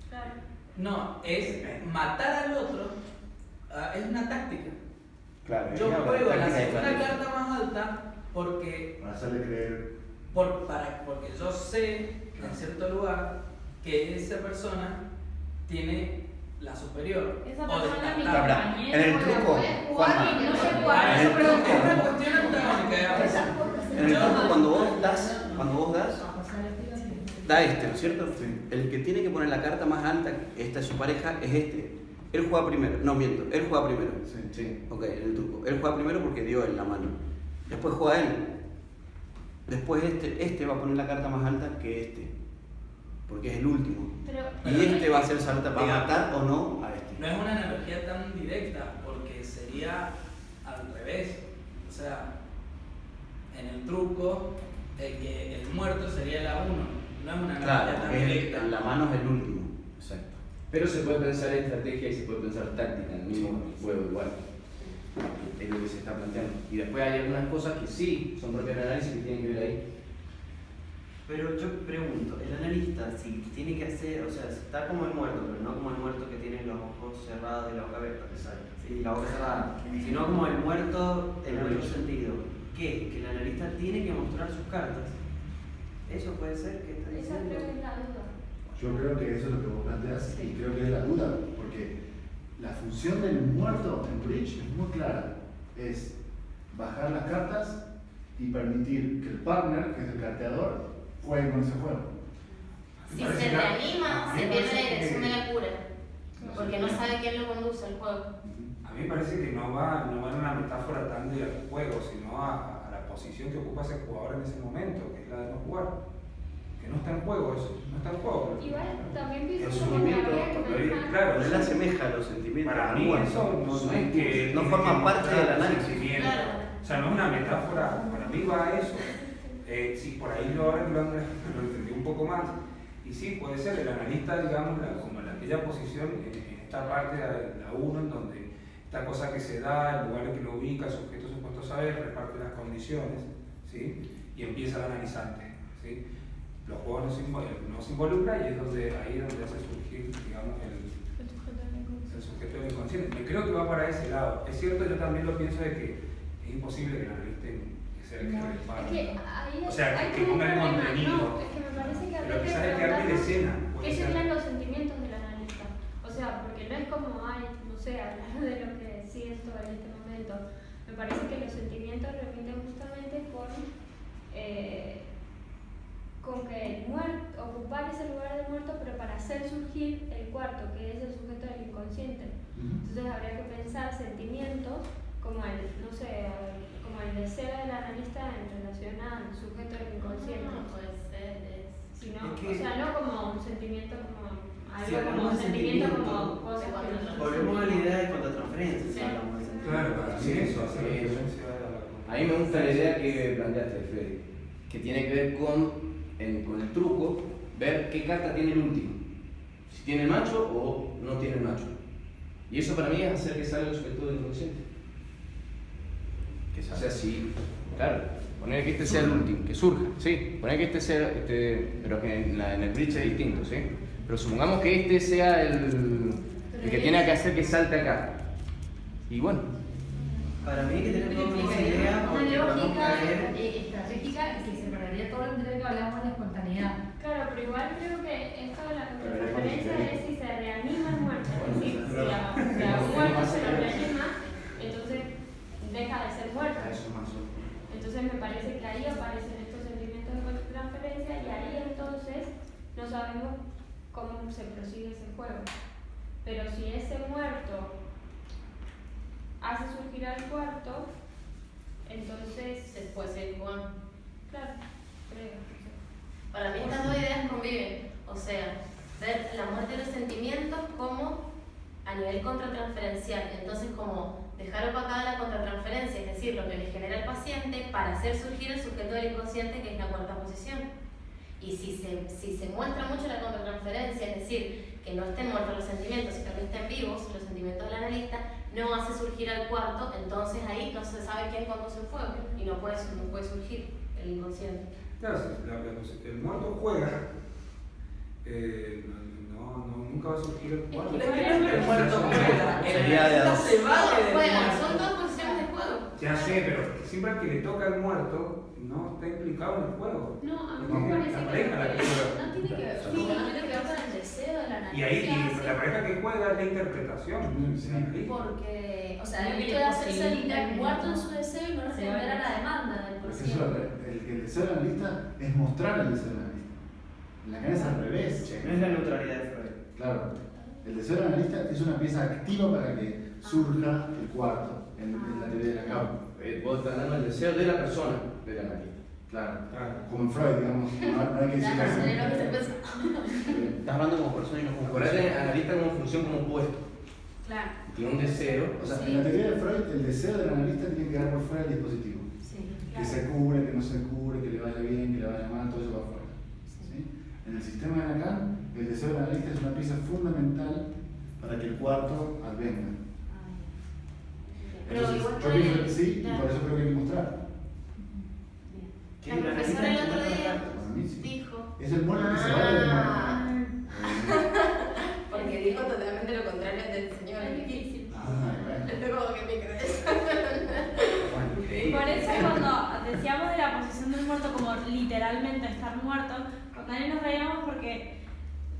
Claro. No, es matar al otro, es una táctica. Claro, Yo es una juego la táctica de segunda estrategia. carta más alta porque, Para hacerle creer. porque yo sé en cierto lugar que esa persona tiene la superior. Esa o persona es mi descartada. compañero. En el truco, Juanma, y no sé Ah, jugar. en el pero truco. es una cuestión antagónica, digamos. en el truco cuando vos das, da este, ¿no es cierto? Sí. El que tiene que poner la carta más alta, esta es su pareja, es este. Él juega primero, no miento, él juega primero. Sí. Ok, en el truco. Él juega primero porque dio él la mano. Después juega él. Después este va a poner la carta más alta que este. Porque es el último. Pero, Y este va a hacer salta, va a Digamos, matar o no a este. No es una analogía tan directa, porque sería al revés. O sea, en el truco, el muerto sería la 1. No es una analogía Claro, tan porque directa. la mano es el último. Exacto. Pero se puede pensar en estrategia y se puede pensar táctica en el mismo juego igual. Es lo que se está planteando. Y después hay algunas cosas que sí son propias del análisis que tienen que ver ahí. Pero yo pregunto, el analista, si tiene que hacer, o sea, está como el muerto, pero no como el muerto que tiene los ojos cerrados y la boca abierta, sí, la boca cerrada, sino como el muerto en otro sentido. ¿Qué? Que el analista tiene que mostrar sus cartas. Eso puede ser que está Esa creo que diciendo. es la duda. Yo creo que eso es lo que vos planteas y creo que es la duda, porque la función del muerto en bridge es muy clara. Es bajar las cartas y permitir que el partner, que es el carteador, juegue con ese juego. Si se reanima, se pierde la dirección de la cura. Porque no sabe quién lo conduce al juego. A mí me parece que no va en una metáfora tan del juego, sino a la posición que ocupa ese jugador en ese momento, que es la de no jugar. Que no está en juego eso, no está en juego. Igual también El pienso como que sufrimiento, habría que pensar. Claro, Él asemeja los sentimientos. Para al mí muerto. eso no es que no forma parte del análisis. sentimiento. Claro. O sea, no es una metáfora, para mí va a eso. Sí, por ahí yo ahora lo entendí un poco más. Y sí, puede ser el analista, digamos, como en aquella posición, en esta parte de la 1, en donde esta cosa que se da, el lugar en que lo ubica, el sujeto supuesto saber, reparte las condiciones, ¿sí? Y empieza el analizante, ¿sí? Los juegos no se involucra y es ahí donde hace surgir, digamos, el sujeto del inconsciente. Y creo que va para ese lado. Es cierto, yo también lo pienso de que es imposible que el analista sea el que repare. Es que ahí O sea, hay que como un ponga el problema. contenido. No, es que me parece que Pero habría que quizás el que arme la preguntarnos escena. puede qué ser. serían los sentimientos del analista. O sea, porque no es como, ay, no sé, hablar de lo que siento en este momento. Me parece que los sentimientos remiten justamente con que el muerto, ocupar ese lugar del muerto, pero para hacer surgir el cuarto, que es el sujeto del inconsciente. Entonces habría que pensar sentimientos como el, no sé, como el deseo del analista en relación al sujeto del inconsciente. No puede ser. Sino, Es que- o sea, no como un sentimiento como algo Si hablamos como de sentimiento sentimiento, como cosas que Volvemos a la idea de contratransferencia. Sí. hablamos de sentimiento. Claro, para mí eso hace Sí. referencia A mí me gusta la idea que planteaste, Fede, que tiene que ver con el truco, ver qué carta tiene el último. Si tiene el macho o no tiene el macho. Y eso para mí es hacer que salga el sujeto del inconsciente. O sea, sí, claro, poner que este sea el último, que surja, sí, poner que este sea, pero que en el bridge es distinto, ¿sí? Pero supongamos que este sea el que tiene que hacer que salte acá. Y bueno, Para mí hay que tener toda una idea Una porque podemos lógica caer. estratégica y que se perdería todo el tren que hablamos de espontaneidad. Claro, pero igual creo que esto de la Pero contratransferencia ya es si se reanima el muerto. Es decir, Bueno, si a un muerto se lo reanima, entonces deja de ser muerto. Eso más o menos. Entonces me parece que ahí aparecen estos sentimientos de contratransferencia y ahí entonces no sabemos cómo se prosigue ese juego. Pero si ese muerto hace surgir al cuarto, entonces, Se puede seguir jugando. claro, creo. Para mí estas dos ideas conviven. O sea, ver la muerte de los sentimientos como a nivel contratransferencial. Entonces, como dejar opacada la contratransferencia, es decir, lo que le genera al paciente para hacer surgir el sujeto del inconsciente, que es la cuarta posición. Y si se muestra mucho la contratransferencia, es decir, que no estén muertos los sentimientos, sino que estén vivos los sentimientos del analista, no hace surgir al cuarto, entonces ahí no se sabe quién conduce el fuego y no puede surgir el inconsciente. Claro, el muerto juega, nunca va a surgir el cuarto. El muerto juega. Sería de a dos. Se vale del Juegan, muerto. son dos posiciones de juego. Ya sé, pero siempre al que le toca el muerto no está implicado en el juego. No, a mí No, me parece la que pareja la que juega. no tiene que ver, Sí. no tiene que ver con el deseo del analista. Y ahí la pareja que juega es la interpretación. Porque, o sea, el hecho de hacerse el muerto en su deseo y no responder a la demanda del Porque paciente. el deseo del analista es mostrar el deseo del analista. En la cabeza es al revés. No es la neutralidad de Freud. Claro. El deseo del analista es una pieza activa para que surja el cuarto en la teoría de la causa. Vos estás dando el deseo de la persona, del analista. Claro. Claro. Como en Freud, digamos. No hay que decir Claro, así. es lo que se piensa. Estás hablando como persona y no como Acordate, persona. analista como función como opuesto. Claro. Tiene un deseo. O sea, Sí. en la teoría de Freud, el deseo del analista tiene que quedar por fuera del dispositivo. Sí, Que se cure, que no se cure, que le vaya bien, que le vaya mal, todo eso va afuera. ¿Sí? En el sistema de Lacan, el deseo del analista es una pieza fundamental para que el cuarto advenga. Pero Entonces, igual yo puede- pienso que sí, y claro. por eso creo que hay que mostrar. La profesora el otro día Para mí sí. dijo. Es el muerto que se va del muerto. Porque dijo totalmente lo contrario al del señor. Es difícil. Bueno. Esto como que me crees. Por eso cuando decíamos de la posición del muerto como literalmente estar muerto, con Dani nos reíamos porque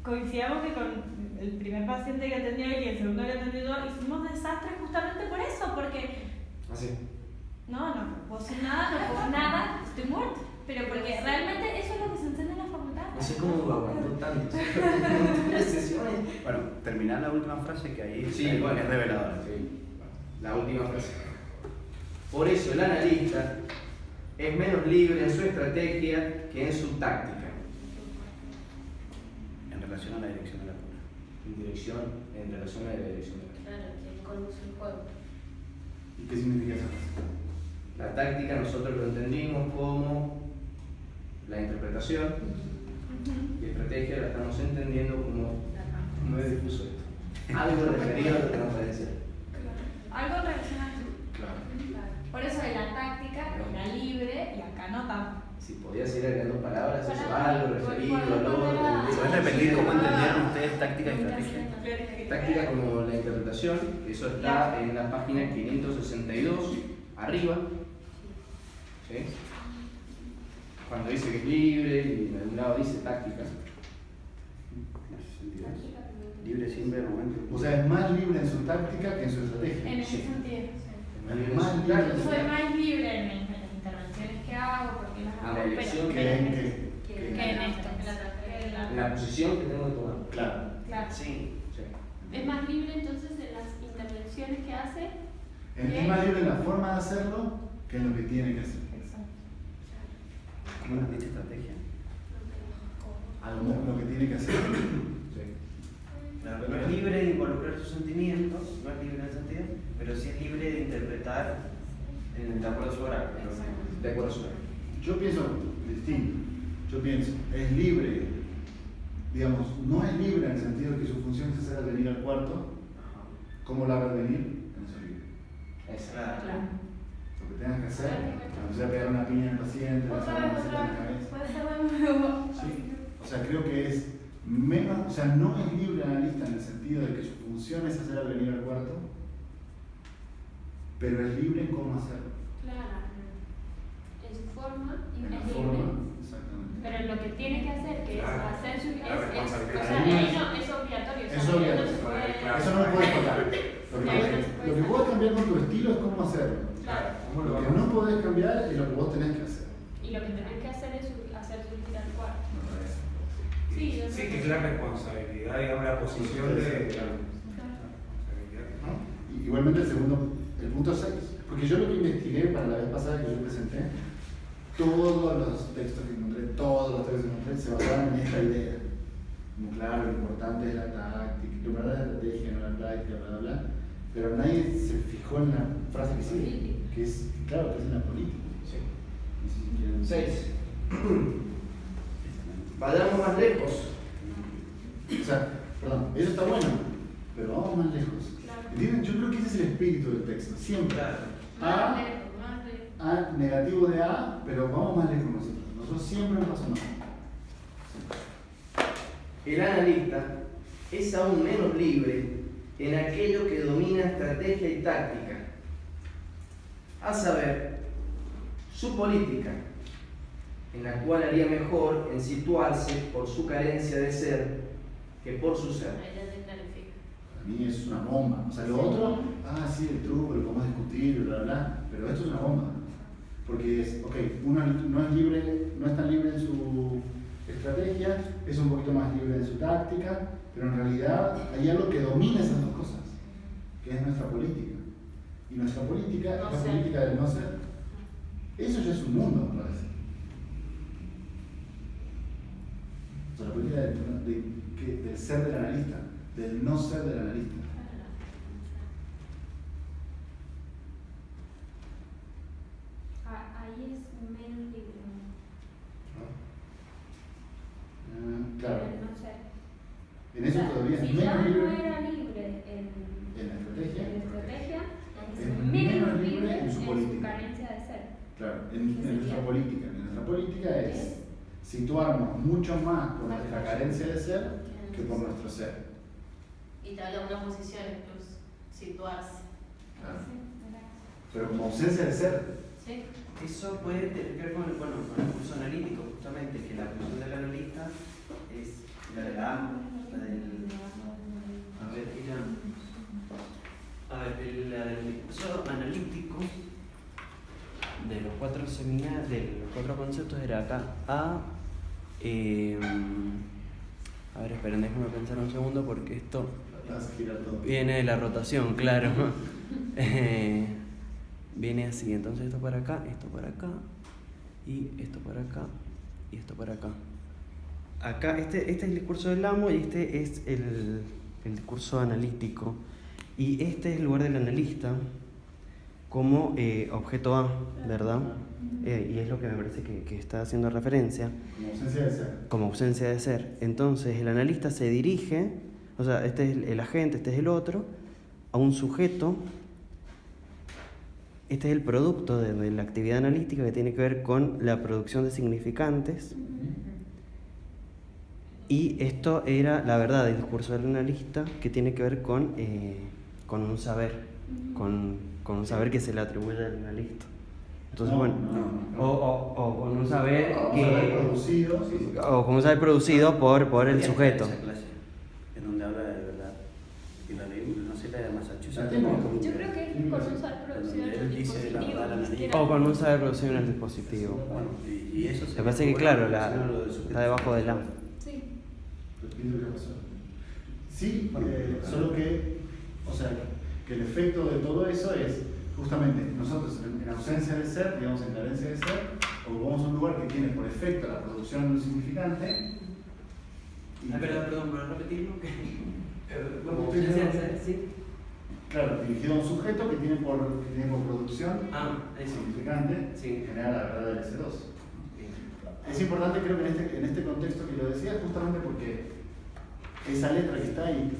coincidíamos que con el primer paciente que atendió él y el segundo que atendió yo hicimos desastres justamente por eso, porque Así. no puedo hacer nada, no puedo nada, estoy muerto. Pero porque realmente eso es lo que se enseña en la facultad. No sé cómo lo aguantó tanto. Las sesiones. Bueno, terminar la última frase que ahí Sí, bueno, es reveladora. Sí. La última frase. Por eso el analista es menos libre en su estrategia que en su táctica. En relación a la dirección de la cura. En relación a la dirección de la cura. Claro, quien conduce el juego. ¿Y qué significa esa frase? La táctica nosotros lo entendimos como la interpretación y estrategia la estamos entendiendo como no es difuso esto. Algo referido a la transparencia. Algo relacionado. Claro. Por eso de la táctica era libre y acá no tanto. Si podías ir agregando palabras, eso Para- algo referido por- al por- orden. ¿Puedes repetir cómo entendieron ustedes táctica y estrategia? Táctica como la interpretación, eso está en la página 562, arriba. ¿Sí? Cuando dice que es libre y en algún lado dice táctica. En ese sentido. Libre siempre el momento. O sea, es más libre en su táctica que en su estrategia. En ese Sí. sentido. Es más libre en su Soy más libre en las intervenciones que hago, porque las En hago, la elección pero que en que- que en esto, en la En la posición que tengo que tomar. Claro. Claro. Sí. Es más libre entonces en las intervenciones que hace. Es más libre en la forma de hacerlo que en lo que tiene que hacer. ¿Cómo nos dice estrategia? Lo que tiene que hacer. Claro, no es libre de involucrar sus sentimientos, no es libre en ese sentido, pero sí es libre de interpretar de acuerdo a su horario. De acuerdo a su horario. Yo pienso distinto. Yo pienso, es libre, digamos, no es libre en el sentido de que su función es hacer venir al cuarto. ¿Cómo la va a venir? En eso es libre. Claro. Lo que tengas que hacer, cuando sea pegar una piña al paciente, Otra hacer una vez, maceta en la cabeza. puede ser de nuevo. Sí. O sea, creo que es menos, o sea, no es libre analista en el sentido de que su función es hacer venir al cuarto, pero es libre en cómo hacerlo. Claro. En su forma y En la es forma, libre. exactamente. Pero lo que tiene que hacer, que Claro. es hacer su. La responsabilidad. O sea, ahí no, es obligatorio. o sea, Es ahí obligatorio. no se puede- Claro. Eso no lo puedes tocar. Lo que puedes cambiar con tu estilo es cómo hacerlo. Claro. ¿Cómo lo Lo que vamos a no podés cambiar es lo que vos tenés que hacer. Y lo que tenés que hacer es hacer surgir al cuarto. Me parece. Sí, yo Sí, creo que es la responsabilidad, digamos, la posición de. Claro. Responsabilidad. ¿No? Y igualmente el punto 6, porque yo lo que investigué para la vez pasada que yo presenté, todos los textos que encontré se basaban en esta idea. Como claro, lo importante es la táctica, lo importante es la estrategia, no la práctica, bla, bla, bla. Pero nadie se fijó en la frase que sigue, que es, claro, que es en la política. Sí. No sé si quieren- 6. Vayamos más lejos. O sea, Perdón, eso está bueno, pero vamos más lejos. ¿Entienden? Yo creo que ese es el espíritu del texto, siempre. Más lejos, más lejos. A negativo de A, pero vamos más lejos nosotros. Nosotros siempre nos razonamos. El analista es aún menos libre en aquello que domina estrategia y táctica, a saber, su política, en la cual haría mejor en situarse por su carencia de ser que por su ser. Ahí ya te clarifica. Para mí es una bomba. O sea, lo otro, sí, el truco, lo podemos discutir, bla, bla, bla, pero esto es una bomba. Porque es, ok, uno no es libre, no es tan libre en su estrategia, es un poquito más libre en su táctica, pero en realidad hay algo que domina esas dos cosas, que es nuestra política. Y nuestra política es la política del no ser. Eso ya es un mundo, me parece. O sea, la política del ser del analista, del no ser del analista. Ahí es menos libre. Claro. No sé. En eso todavía si es ya menos no libre. era libre En la estrategia. es menos libre en su carencia de ser. Claro, en nuestra política. En nuestra política es situarnos mucho más por nuestra carencia de ser que por nuestro ser. Y te habla de una posición incluso, situarse. Claro. Pero como ausencia de ser. ¿Sí? Eso puede tener que ver con el curso analítico, justamente, que la función del analista es la de la A, la del... A ver, la del discurso analítico de los cuatro conceptos era acá A. A ver, esperen, déjenme pensar un segundo porque esto viene de la rotación, claro. Viene así, entonces esto para acá, y esto para acá, y esto para acá. Acá, este es el discurso del amo y este es el discurso analítico. Y este es el lugar del analista como objeto A, ¿verdad? Y es lo que me parece que está haciendo referencia. Como ausencia de ser. Como ausencia de ser. Entonces el analista se dirige, o sea, este es el agente, este es el otro, a un sujeto. Este es el producto de la actividad analítica que tiene que ver con la producción de significantes. Y esto era la verdad del discurso del analista, que tiene que ver con un saber, con un saber que se le atribuye al analista. Entonces, o con un saber o con un saber producido por el sujeto. En donde habla de verdad. Y la ley, no sé, la de Massachusetts. Yo creo que es con un saber producido en el dispositivo. O con un saber producido en el dispositivo. Bueno, y eso se me parece que, claro, está debajo de la. Sí. Sí, solo que, o sea, que el efecto de todo eso es justamente nosotros en ausencia de ser, digamos en carencia de ser, ocupamos un lugar que tiene por efecto la producción de un significante. Perdón, ¿puedo repetirlo? Sí. Claro, dirigido a un sujeto que tiene por producción significante, generar la verdad del S2. Es importante, creo que en este contexto que lo decía, justamente porque esa letra que está ahí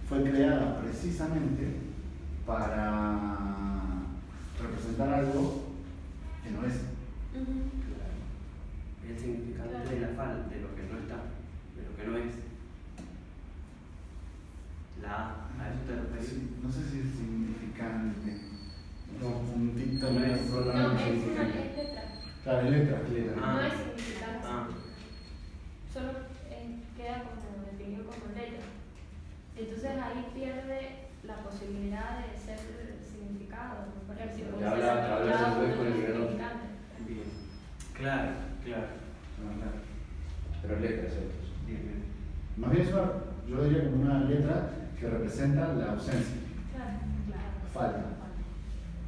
fue creada precisamente para representar algo que no es. El significante de la falta, de lo que no está, de lo que no es. La A eso te refieres. Sí, no sé si es significante. No, un TikTok no es es. programa No, de es significante. letra. Claro, es letra. No es significante. Solo queda como definido como letra. Entonces ahí pierde la posibilidad de ser significado. Por ejemplo, Te habla después con el significante. Bien. Claro. Pero letras estos. Bien. Más bien yo diría como una letra que representa la ausencia, Claro. falta.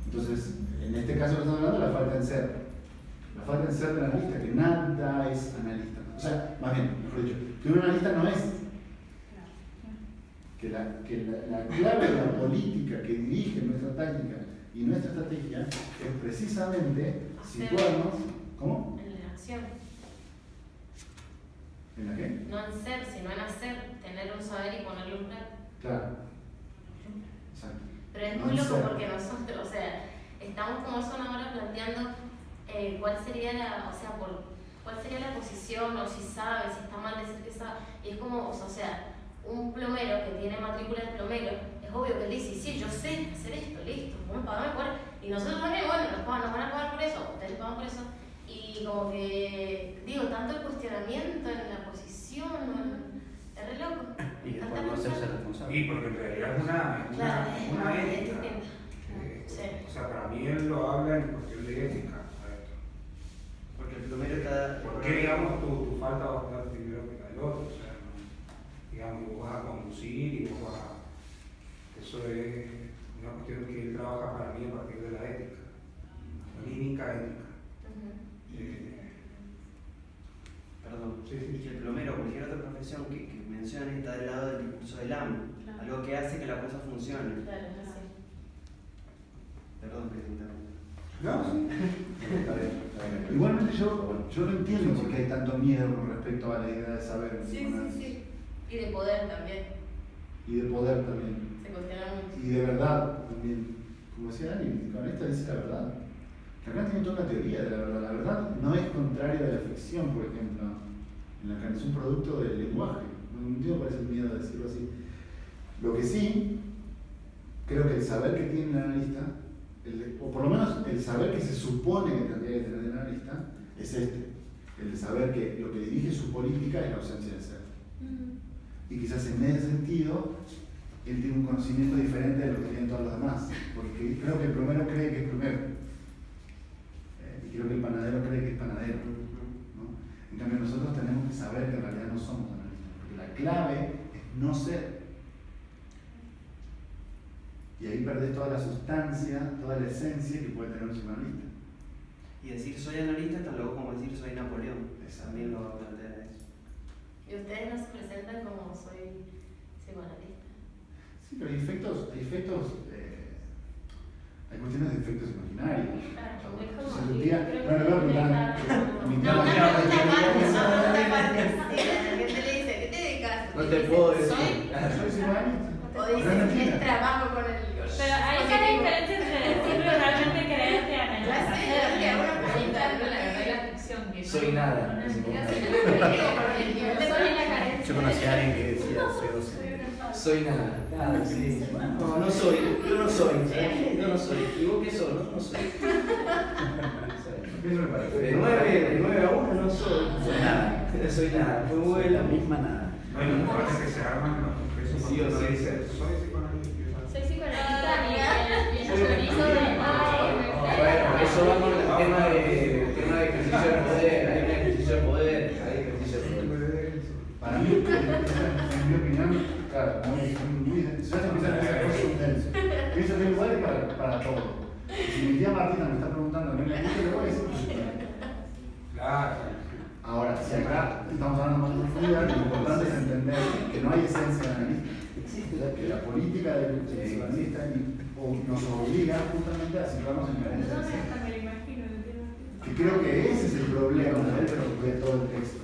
Entonces, en este caso que estamos hablando de la falta en ser. La falta en ser del analista, que nada es analista. O sea, más bien, mejor dicho, que un analista no es. Que la clave de la política que dirige nuestra táctica y nuestra estrategia es precisamente situarnos. ¿Cómo? En la acción. ¿En la qué? No en ser, sino en hacer, tener un saber y ponerlo en práctica. Claro. Exacto. Pero es No muy en loco ser. porque nosotros, o sea, estamos como son ahora planteando cuál sería cuál sería la posición, o si sabe, si está mal decir que sabe. Y es como, o sea, un plomero que tiene matrícula de plomero, es obvio que él dice, sí, yo sé hacer esto, listo, vos me pagame por. Y nosotros también, bueno, nos van a pagar por eso, ustedes pagan por eso. Y como que, digo, tanto el cuestionamiento en la posición, es re loco. Y después no hacerse responsable. Y porque en realidad es una es ética. distinto. Sí. O sea, para mí él lo habla en cuestión de ética. Porque el plomero está. ¿Por qué, digamos, tu falta va a estar primero que la del otro? O sea, no, digamos, vos vas a conducir y vos vas a. Eso es una cuestión que él trabaja para mí a partir de la ética. Clínica ética. Perdón, Sí, sí. y que el plomero o cualquier otra profesión que mencione está del lado del discurso del amo, Claro. algo que hace que la cosa funcione. Claro, es así. Perdón que te interrumpa. No, sí. Está bien, está bien. Igualmente yo no entiendo por qué hay tanto miedo con respecto a la idea de saber. Sí. Y de poder también. Y de poder también. Se cuestiona mucho. Y de verdad también. Como decía Dani, con esta dice la verdad. Lacan tiene toda una teoría de la verdad. La verdad no es contraria de la ficción, por ejemplo. En Lacan es un producto del lenguaje. No entiendo cuál es el miedo de decirlo así. Lo que sí, creo que el saber que tiene el analista, o por lo menos el saber que se supone que tendría que tener el analista, es este. El de saber que lo que dirige su política es la ausencia de ser. Y quizás en ese sentido, él tiene un conocimiento diferente de lo que tienen todos los demás. Porque creo que el plomero cree que es plomero. Y creo que el panadero cree que es panadero. ¿No? En cambio, nosotros tenemos que saber que en realidad no somos analistas. Porque la clave es no ser. Y ahí perdés toda la sustancia, toda la esencia que puede tener un psicoanalista. Y decir soy analista es tan loco como decir soy Napoleón. Exacto. También lo plantea eso. Y ustedes no se presentan como soy psicoanalista. Sí, pero hay efectos hay cuestiones de efectos imaginarios. Claro, es como. Si tu tía, no le voy a preguntar. Mi tía No, la una tía- pregunta aparte. Sí, la gente le dice, ¿qué te dedicas? No te puedo decir. Soy psicoanalista. O No es dice, mentira. es trabajo con el. Pero ahí está la diferencia entre decirlo y realmente creerte Ya analista. sé, yo le hago una pregunta. La verdad y la ficción. Que Soy nada. Una mentira, soy Soy la carencia. Yo conocí a alguien que decía, soy docente. Soy nada. Nada, sí. No, no soy. Yo no soy. Yo no soy. ¿Y vos qué sos? No soy. Eso me parece. De 9 a 1 no soy. Soy nada. Soy nada. Fue Soy la bueno. misma nada. Bueno, me parece que se arman los congresos Sí o cuando sí. dicen, soy psicoanalista. Soy psicoanalista y el chorizo de Bueno, eso va con el tema de ejercicio de poder. Hay un ejercicio de poder. Hay ejercicio de poder. Para mí, en mi opinión, claro, muy denso. Ya se empieza a hacer cosas muy denso. Pienso que hay lugares para todo. Y si mi tía Martina me está preguntando a mí, le voy a decir que soy psicoanalista. Claro. Ahora, si acá estamos hablando más de profundidad, lo importante es entender que no hay esencia de analista. Que la política del psicoanalista nos obliga justamente a situarnos en carencias. Me lo imagino, Que creo que ese es el problema de todo el texto.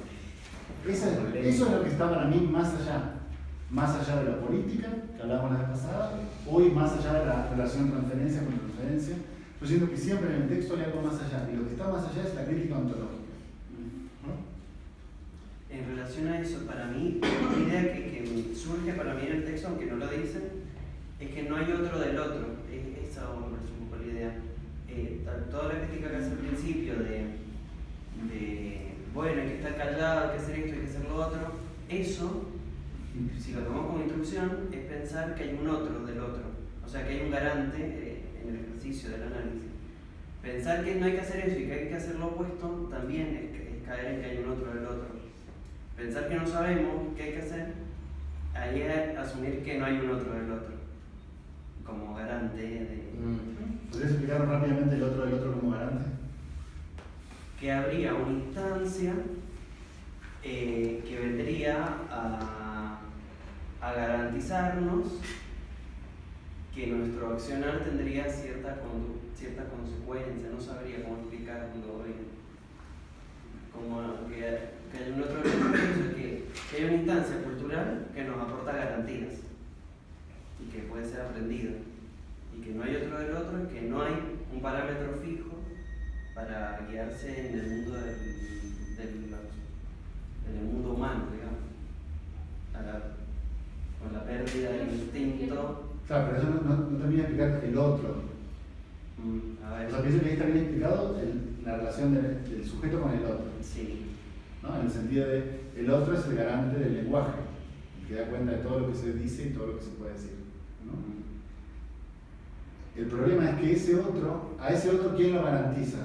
Eso es lo que está para mí más allá de la política, que hablábamos la vez pasada, hoy más allá de la relación transferencia con transferencia. Yo siento que siempre en el texto hay algo más allá, y lo que está más allá es la crítica ontológica. En relación a eso, para mí, la idea que surge para mí en el texto, aunque no lo dicen, es que no hay otro del otro. Esa me parece un poco la idea. Toda la crítica que hace al principio bueno, hay que estar callado, hay que hacer esto, hay que hacer lo otro, eso, si lo tomamos como instrucción, es pensar que hay un otro del otro. O sea, que hay un garante en el ejercicio del análisis. Pensar que no hay que hacer eso y que hay que hacer lo opuesto también es caer en que hay un otro del otro. Pensar que no sabemos qué hay que hacer, ahí es asumir que no hay un otro del otro, como garante de... ¿Podrías explicar rápidamente el otro del otro como garante? Que habría una instancia que vendría a garantizarnos que nuestro accionar tendría cierta consecuencia, no sabría cómo explicarlo hoy. Como que hay un otro elemento que que hay una instancia cultural que nos aporta garantías y que puede ser aprendida, y que no hay otro del otro, y que no hay un parámetro fijo para guiarse en el mundo en el mundo humano, digamos, con la pérdida del instinto. Claro, pero eso no termina de explicar el otro. A ver. O sea, pienso que ahí está bien explicado la relación del sujeto con el otro. Sí. ¿No? En el sentido de, el otro es el garante del lenguaje, el que da cuenta de todo lo que se dice y todo lo que se puede decir, ¿no? El problema es que a ese otro, ¿quién lo garantiza?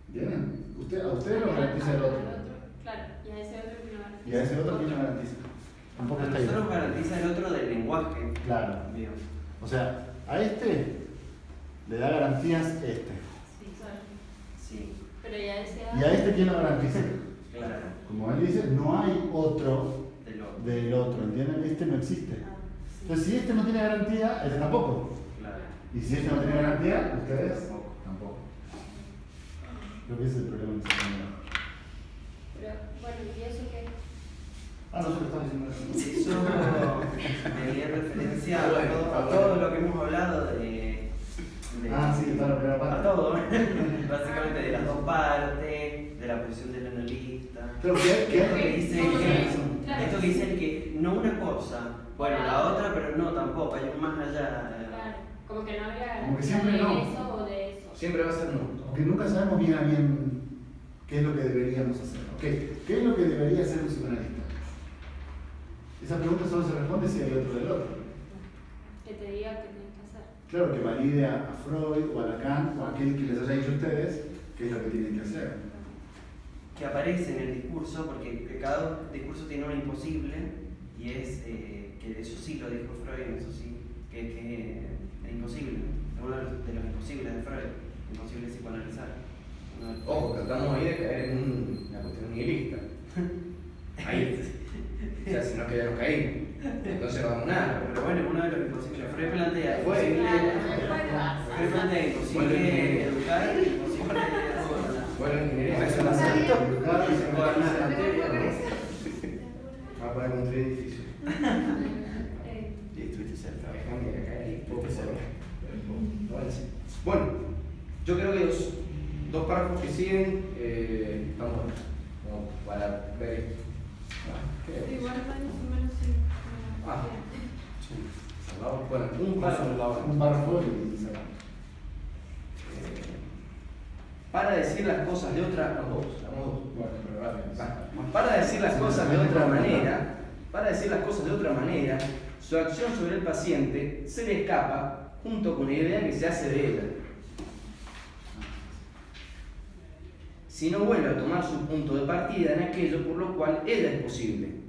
¿Entienden? A ustedes lo garantiza el otro. Claro, y a ese otro que lo garantiza. ¿Y a ese otro quién lo garantiza? Un poco A está ahí. nosotros garantiza el otro del lenguaje. Claro. Digamos. O sea, a este le da garantías este. Sí, claro. Sí. Pero ya ese ¿Y a este quién lo garantiza? Claro. Como él dice, no hay otro del otro, ¿entienden? Este no existe. Entonces, si este no tiene garantía, este tampoco. Claro. Y si este no tiene garantía, ustedes tampoco. Creo que ese es el problema que se tiene. Pero, bueno, ¿y eso qué? No se lo estaba diciendo. Eso me referencia a todo lo que hemos hablado de sí, está la primera parte. A todo, básicamente de las dos partes, de la posición del analista. Pero esto que dice que no una cosa, bueno, la otra, pero no tampoco, hay un más allá. Claro, como que no habría Como que garantía siempre de no. eso o de eso. Siempre va a ser no. Porque nunca sabemos bien a bien qué es lo que deberíamos hacer. ¿Qué es lo que debería hacer un psicoanalista? Esa pregunta solo se responde si hay otro del otro. Que te diga qué tienes que hacer. Claro, que valide a Freud o a Lacan o a aquel que les haya dicho a ustedes qué es lo que tienen que hacer. Que aparece en el discurso, porque cada discurso tiene un imposible, y es que eso sí lo dijo Freud, eso sí, que es imposible, es uno de los imposibles de Freud, imposible psicoanalizar. Ojo, tratamos ahí de caer en una cuestión nihilista. Ahí. O sea, si no que ya nos caímos. Entonces vamos a nada. Pero bueno, es uno de los imposibles. Freud plantea Fue. imposible educar, imposible Bueno, ingeniería. Eso la sabe. Educar y se gobernar la materia. Va para construir edificios. Y estuviste cerca. Déjame caer ahí. Bueno, yo creo que los dos párrafos que siguen están buenos. Como para ver esto. Igual más o menos sí. Bueno, un párrafo y se va. Para decir las cosas de otra Bueno, pero rápido. Para decir las cosas de otra manera, su acción sobre el paciente se le escapa junto con la idea que se hace de ella. Si no vuelve a tomar su punto de partida en aquello por lo cual ella es posible,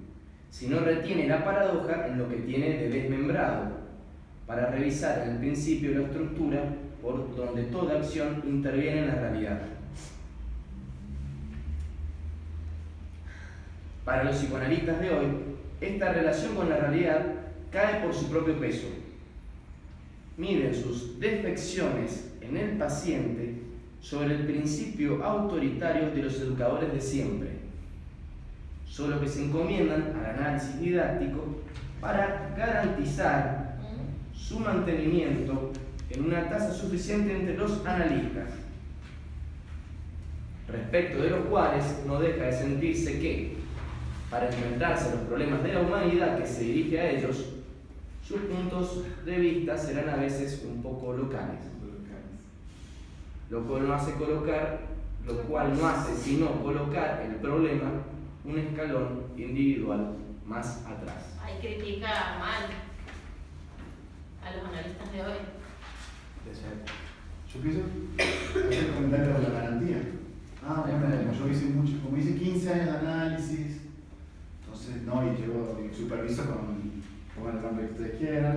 si no retiene la paradoja en lo que tiene de desmembrado, para revisar en el principio la estructura por donde toda acción interviene en la realidad. Para los psicoanalistas de hoy, esta relación con la realidad cae por su propio peso. Miden sus defecciones en el paciente sobre el principio autoritario de los educadores de siempre, solo que se encomiendan al análisis didáctico para garantizar su mantenimiento en una tasa suficiente entre los analistas, respecto de los cuales no deja de sentirse que, para enfrentarse a los problemas de la humanidad que se dirige a ellos, sus puntos de vista serán a veces un poco locales, lo cual no hace sino colocar el problema un escalón individual más atrás. Ahí critica mal a los analistas de hoy. Yo pienso hacer comentarios de la garantía. Bueno, yo hice mucho, como hice 15 años de análisis, entonces y llevo y superviso pongan el nombre que ustedes quieran,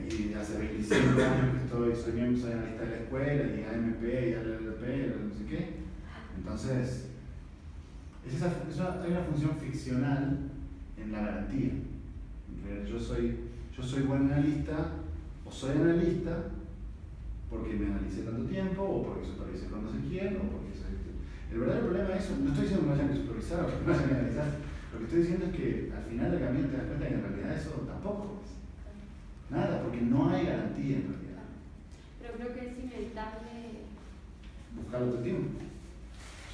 y hace 25 años que soy analista de la escuela, y AMP, y LLP, y no sé qué. Entonces, hay una función ficcional en la garantía. Yo soy buen analista, o soy analista, porque me analicé tanto tiempo, o porque supervisé con no sé quién, o porque soy... El verdadero problema es eso. No estoy diciendo que no hayan que supervisar o que no hayan que analizar. Lo que estoy diciendo es que al final del camino te das cuenta que en realidad eso tampoco es nada, porque no hay garantía en realidad. Pero creo que es inevitable. Buscar otro tiempo.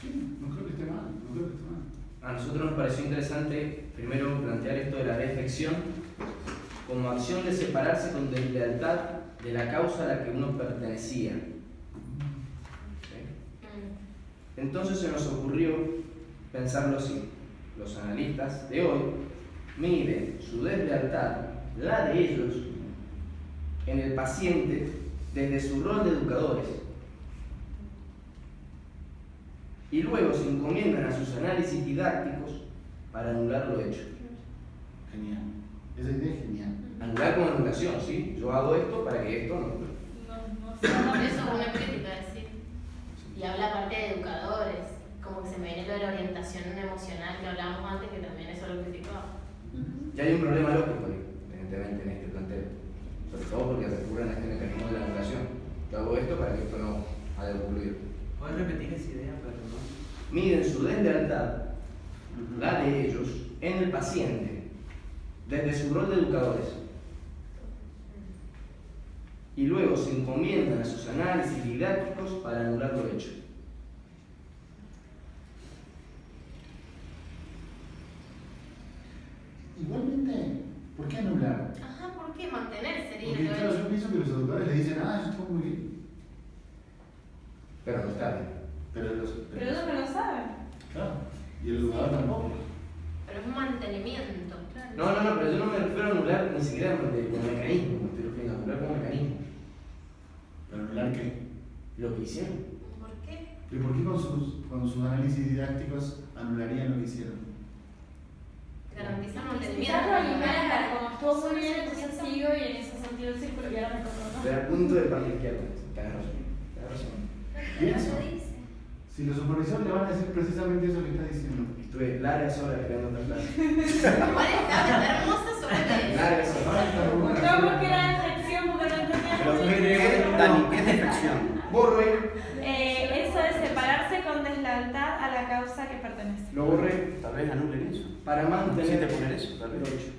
Sí, no creo que esté mal, no creo que esté mal. A nosotros nos pareció interesante primero plantear esto de la defección como acción de separarse con deslealtad de la causa a la que uno pertenecía. Entonces se nos ocurrió pensarlo así. Los analistas de hoy miden su deslealtad, la de ellos, en el paciente desde su rol de educadores. Y luego se encomiendan a sus análisis didácticos para anular lo hecho. Genial. Esa idea es genial. Anular como anulación, ¿sí? Yo hago esto para que esto no. Por eso es una crítica, decir. Y habla aparte de educadores, como que se me viene lo de la orientación emocional que hablábamos antes, que también eso lo criticaba. Ya hay un problema lógico ahí, evidentemente, en este planteo. Sobre todo porque recurren a este mecanismo de la anulación. Yo hago esto para que esto no haya ocurrido. ¿Puedes repetir esa idea, perdón? Miden su deslealtad, la de ellos, en el paciente, desde su rol de educadores. Y luego se encomiendan a sus análisis didácticos para anular lo hecho. Igualmente, ¿por qué anular? Ajá, ¿por qué mantener sería Porque lo claro, hecho? yo pienso que los educadores le dicen, eso estuvo muy bien. Pero no está bien. Pero Pero ellos no lo saben. Claro. Y el educador tampoco. Pero es un mantenimiento. No, pero yo no me refiero a anular ni siquiera como mecanismo, me estoy refiriendo a anular como mecanismo. ¿Pero anular qué? Lo que hicieron. ¿Por qué? ¿Y por qué con sus análisis didácticos anularían lo que hicieron? Garantiza Quizás mantenimiento. lo alimentan, como estuvo muy bien, entonces sigo y en ese sentido el círculo y ahora me corto. Pero al punto de parte izquierda. Tenés razón. Pienso. Si los supervisores le van a decir precisamente eso que está diciendo. Estuve largas horas creando esta clase. Igual está hermosa sobre Largas horas. No, porque era defección, porque no entendía. Dani, ¿qué es defección? Borro ahí. Eso de separarse con deslealtad a la causa que pertenece. Lo borré Tal vez anulen eso. para mantener Necesite poner eso, tal lo vez. hecho.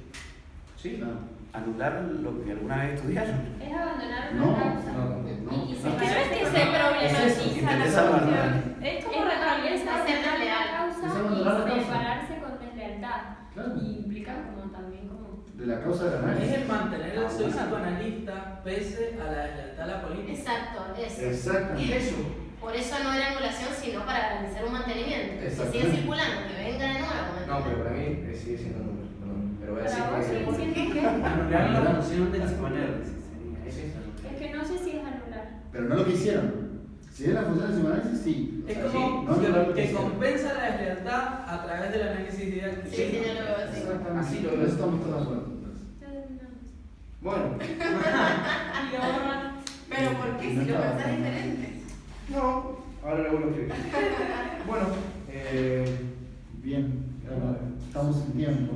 ¿Sí? Claro. Anular lo que alguna vez estudiaron. Es abandonar No, una causa. no. Y Es que no es que se Es problematiza eso, la interesa la cuestión. verdad. Es como Es retroalimentar. ser abandonar desleal. la causa Es abandonar la y causa. separarse con deslealtad. Claro. Y implica como también como. De la causa del Es análisis. el mantener el soy psicoanalista pese a la deslealtad a la política. Exacto, eso. Exactamente. Eso. Por eso no era anulación, sino para garantizar un mantenimiento. Que Exacto. siga circulando, que venga de nuevo. No, pero para mí sigue siendo número. Perdón. Pero voy a Para vos decir sigue que. siendo que. Anular la función del psicoanálisis sería Es eso. Es que no sé si es anular. Pero no lo que hicieron. Si es la función del psicoanálisis, sí. O Es sea, como sí, no anular lo que hicieron. compensa la deslealtad a través del análisis didáctico. Sí, yo lo veo así. Exactamente. Así lo Por veo. eso estamos todos de acuerdo. Bueno. Y lo borran. Pero ¿por qué? Si lo pensás diferente. No. Ahora lo vuelvo a escribir. Bueno. Bien, bueno, estamos en tiempo.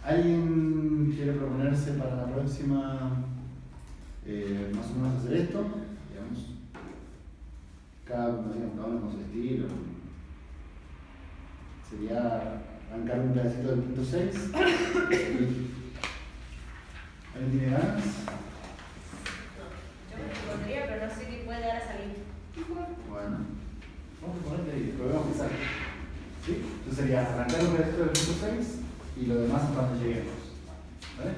¿Alguien quiere proponerse para la próxima más o menos hacer esto? Digamos, cada uno con su estilo. Sería arrancar un pedacito del punto 6. ¿Alguien tiene ganas? Yo me pondría, pero no sé qué puede dar a salir. Bueno, vamos a ponerte ahí, después vamos a empezar. ¿Sí? Entonces sería arrancar un pedacito del punto 6 y lo demás cuando lleguemos. ¿Vale?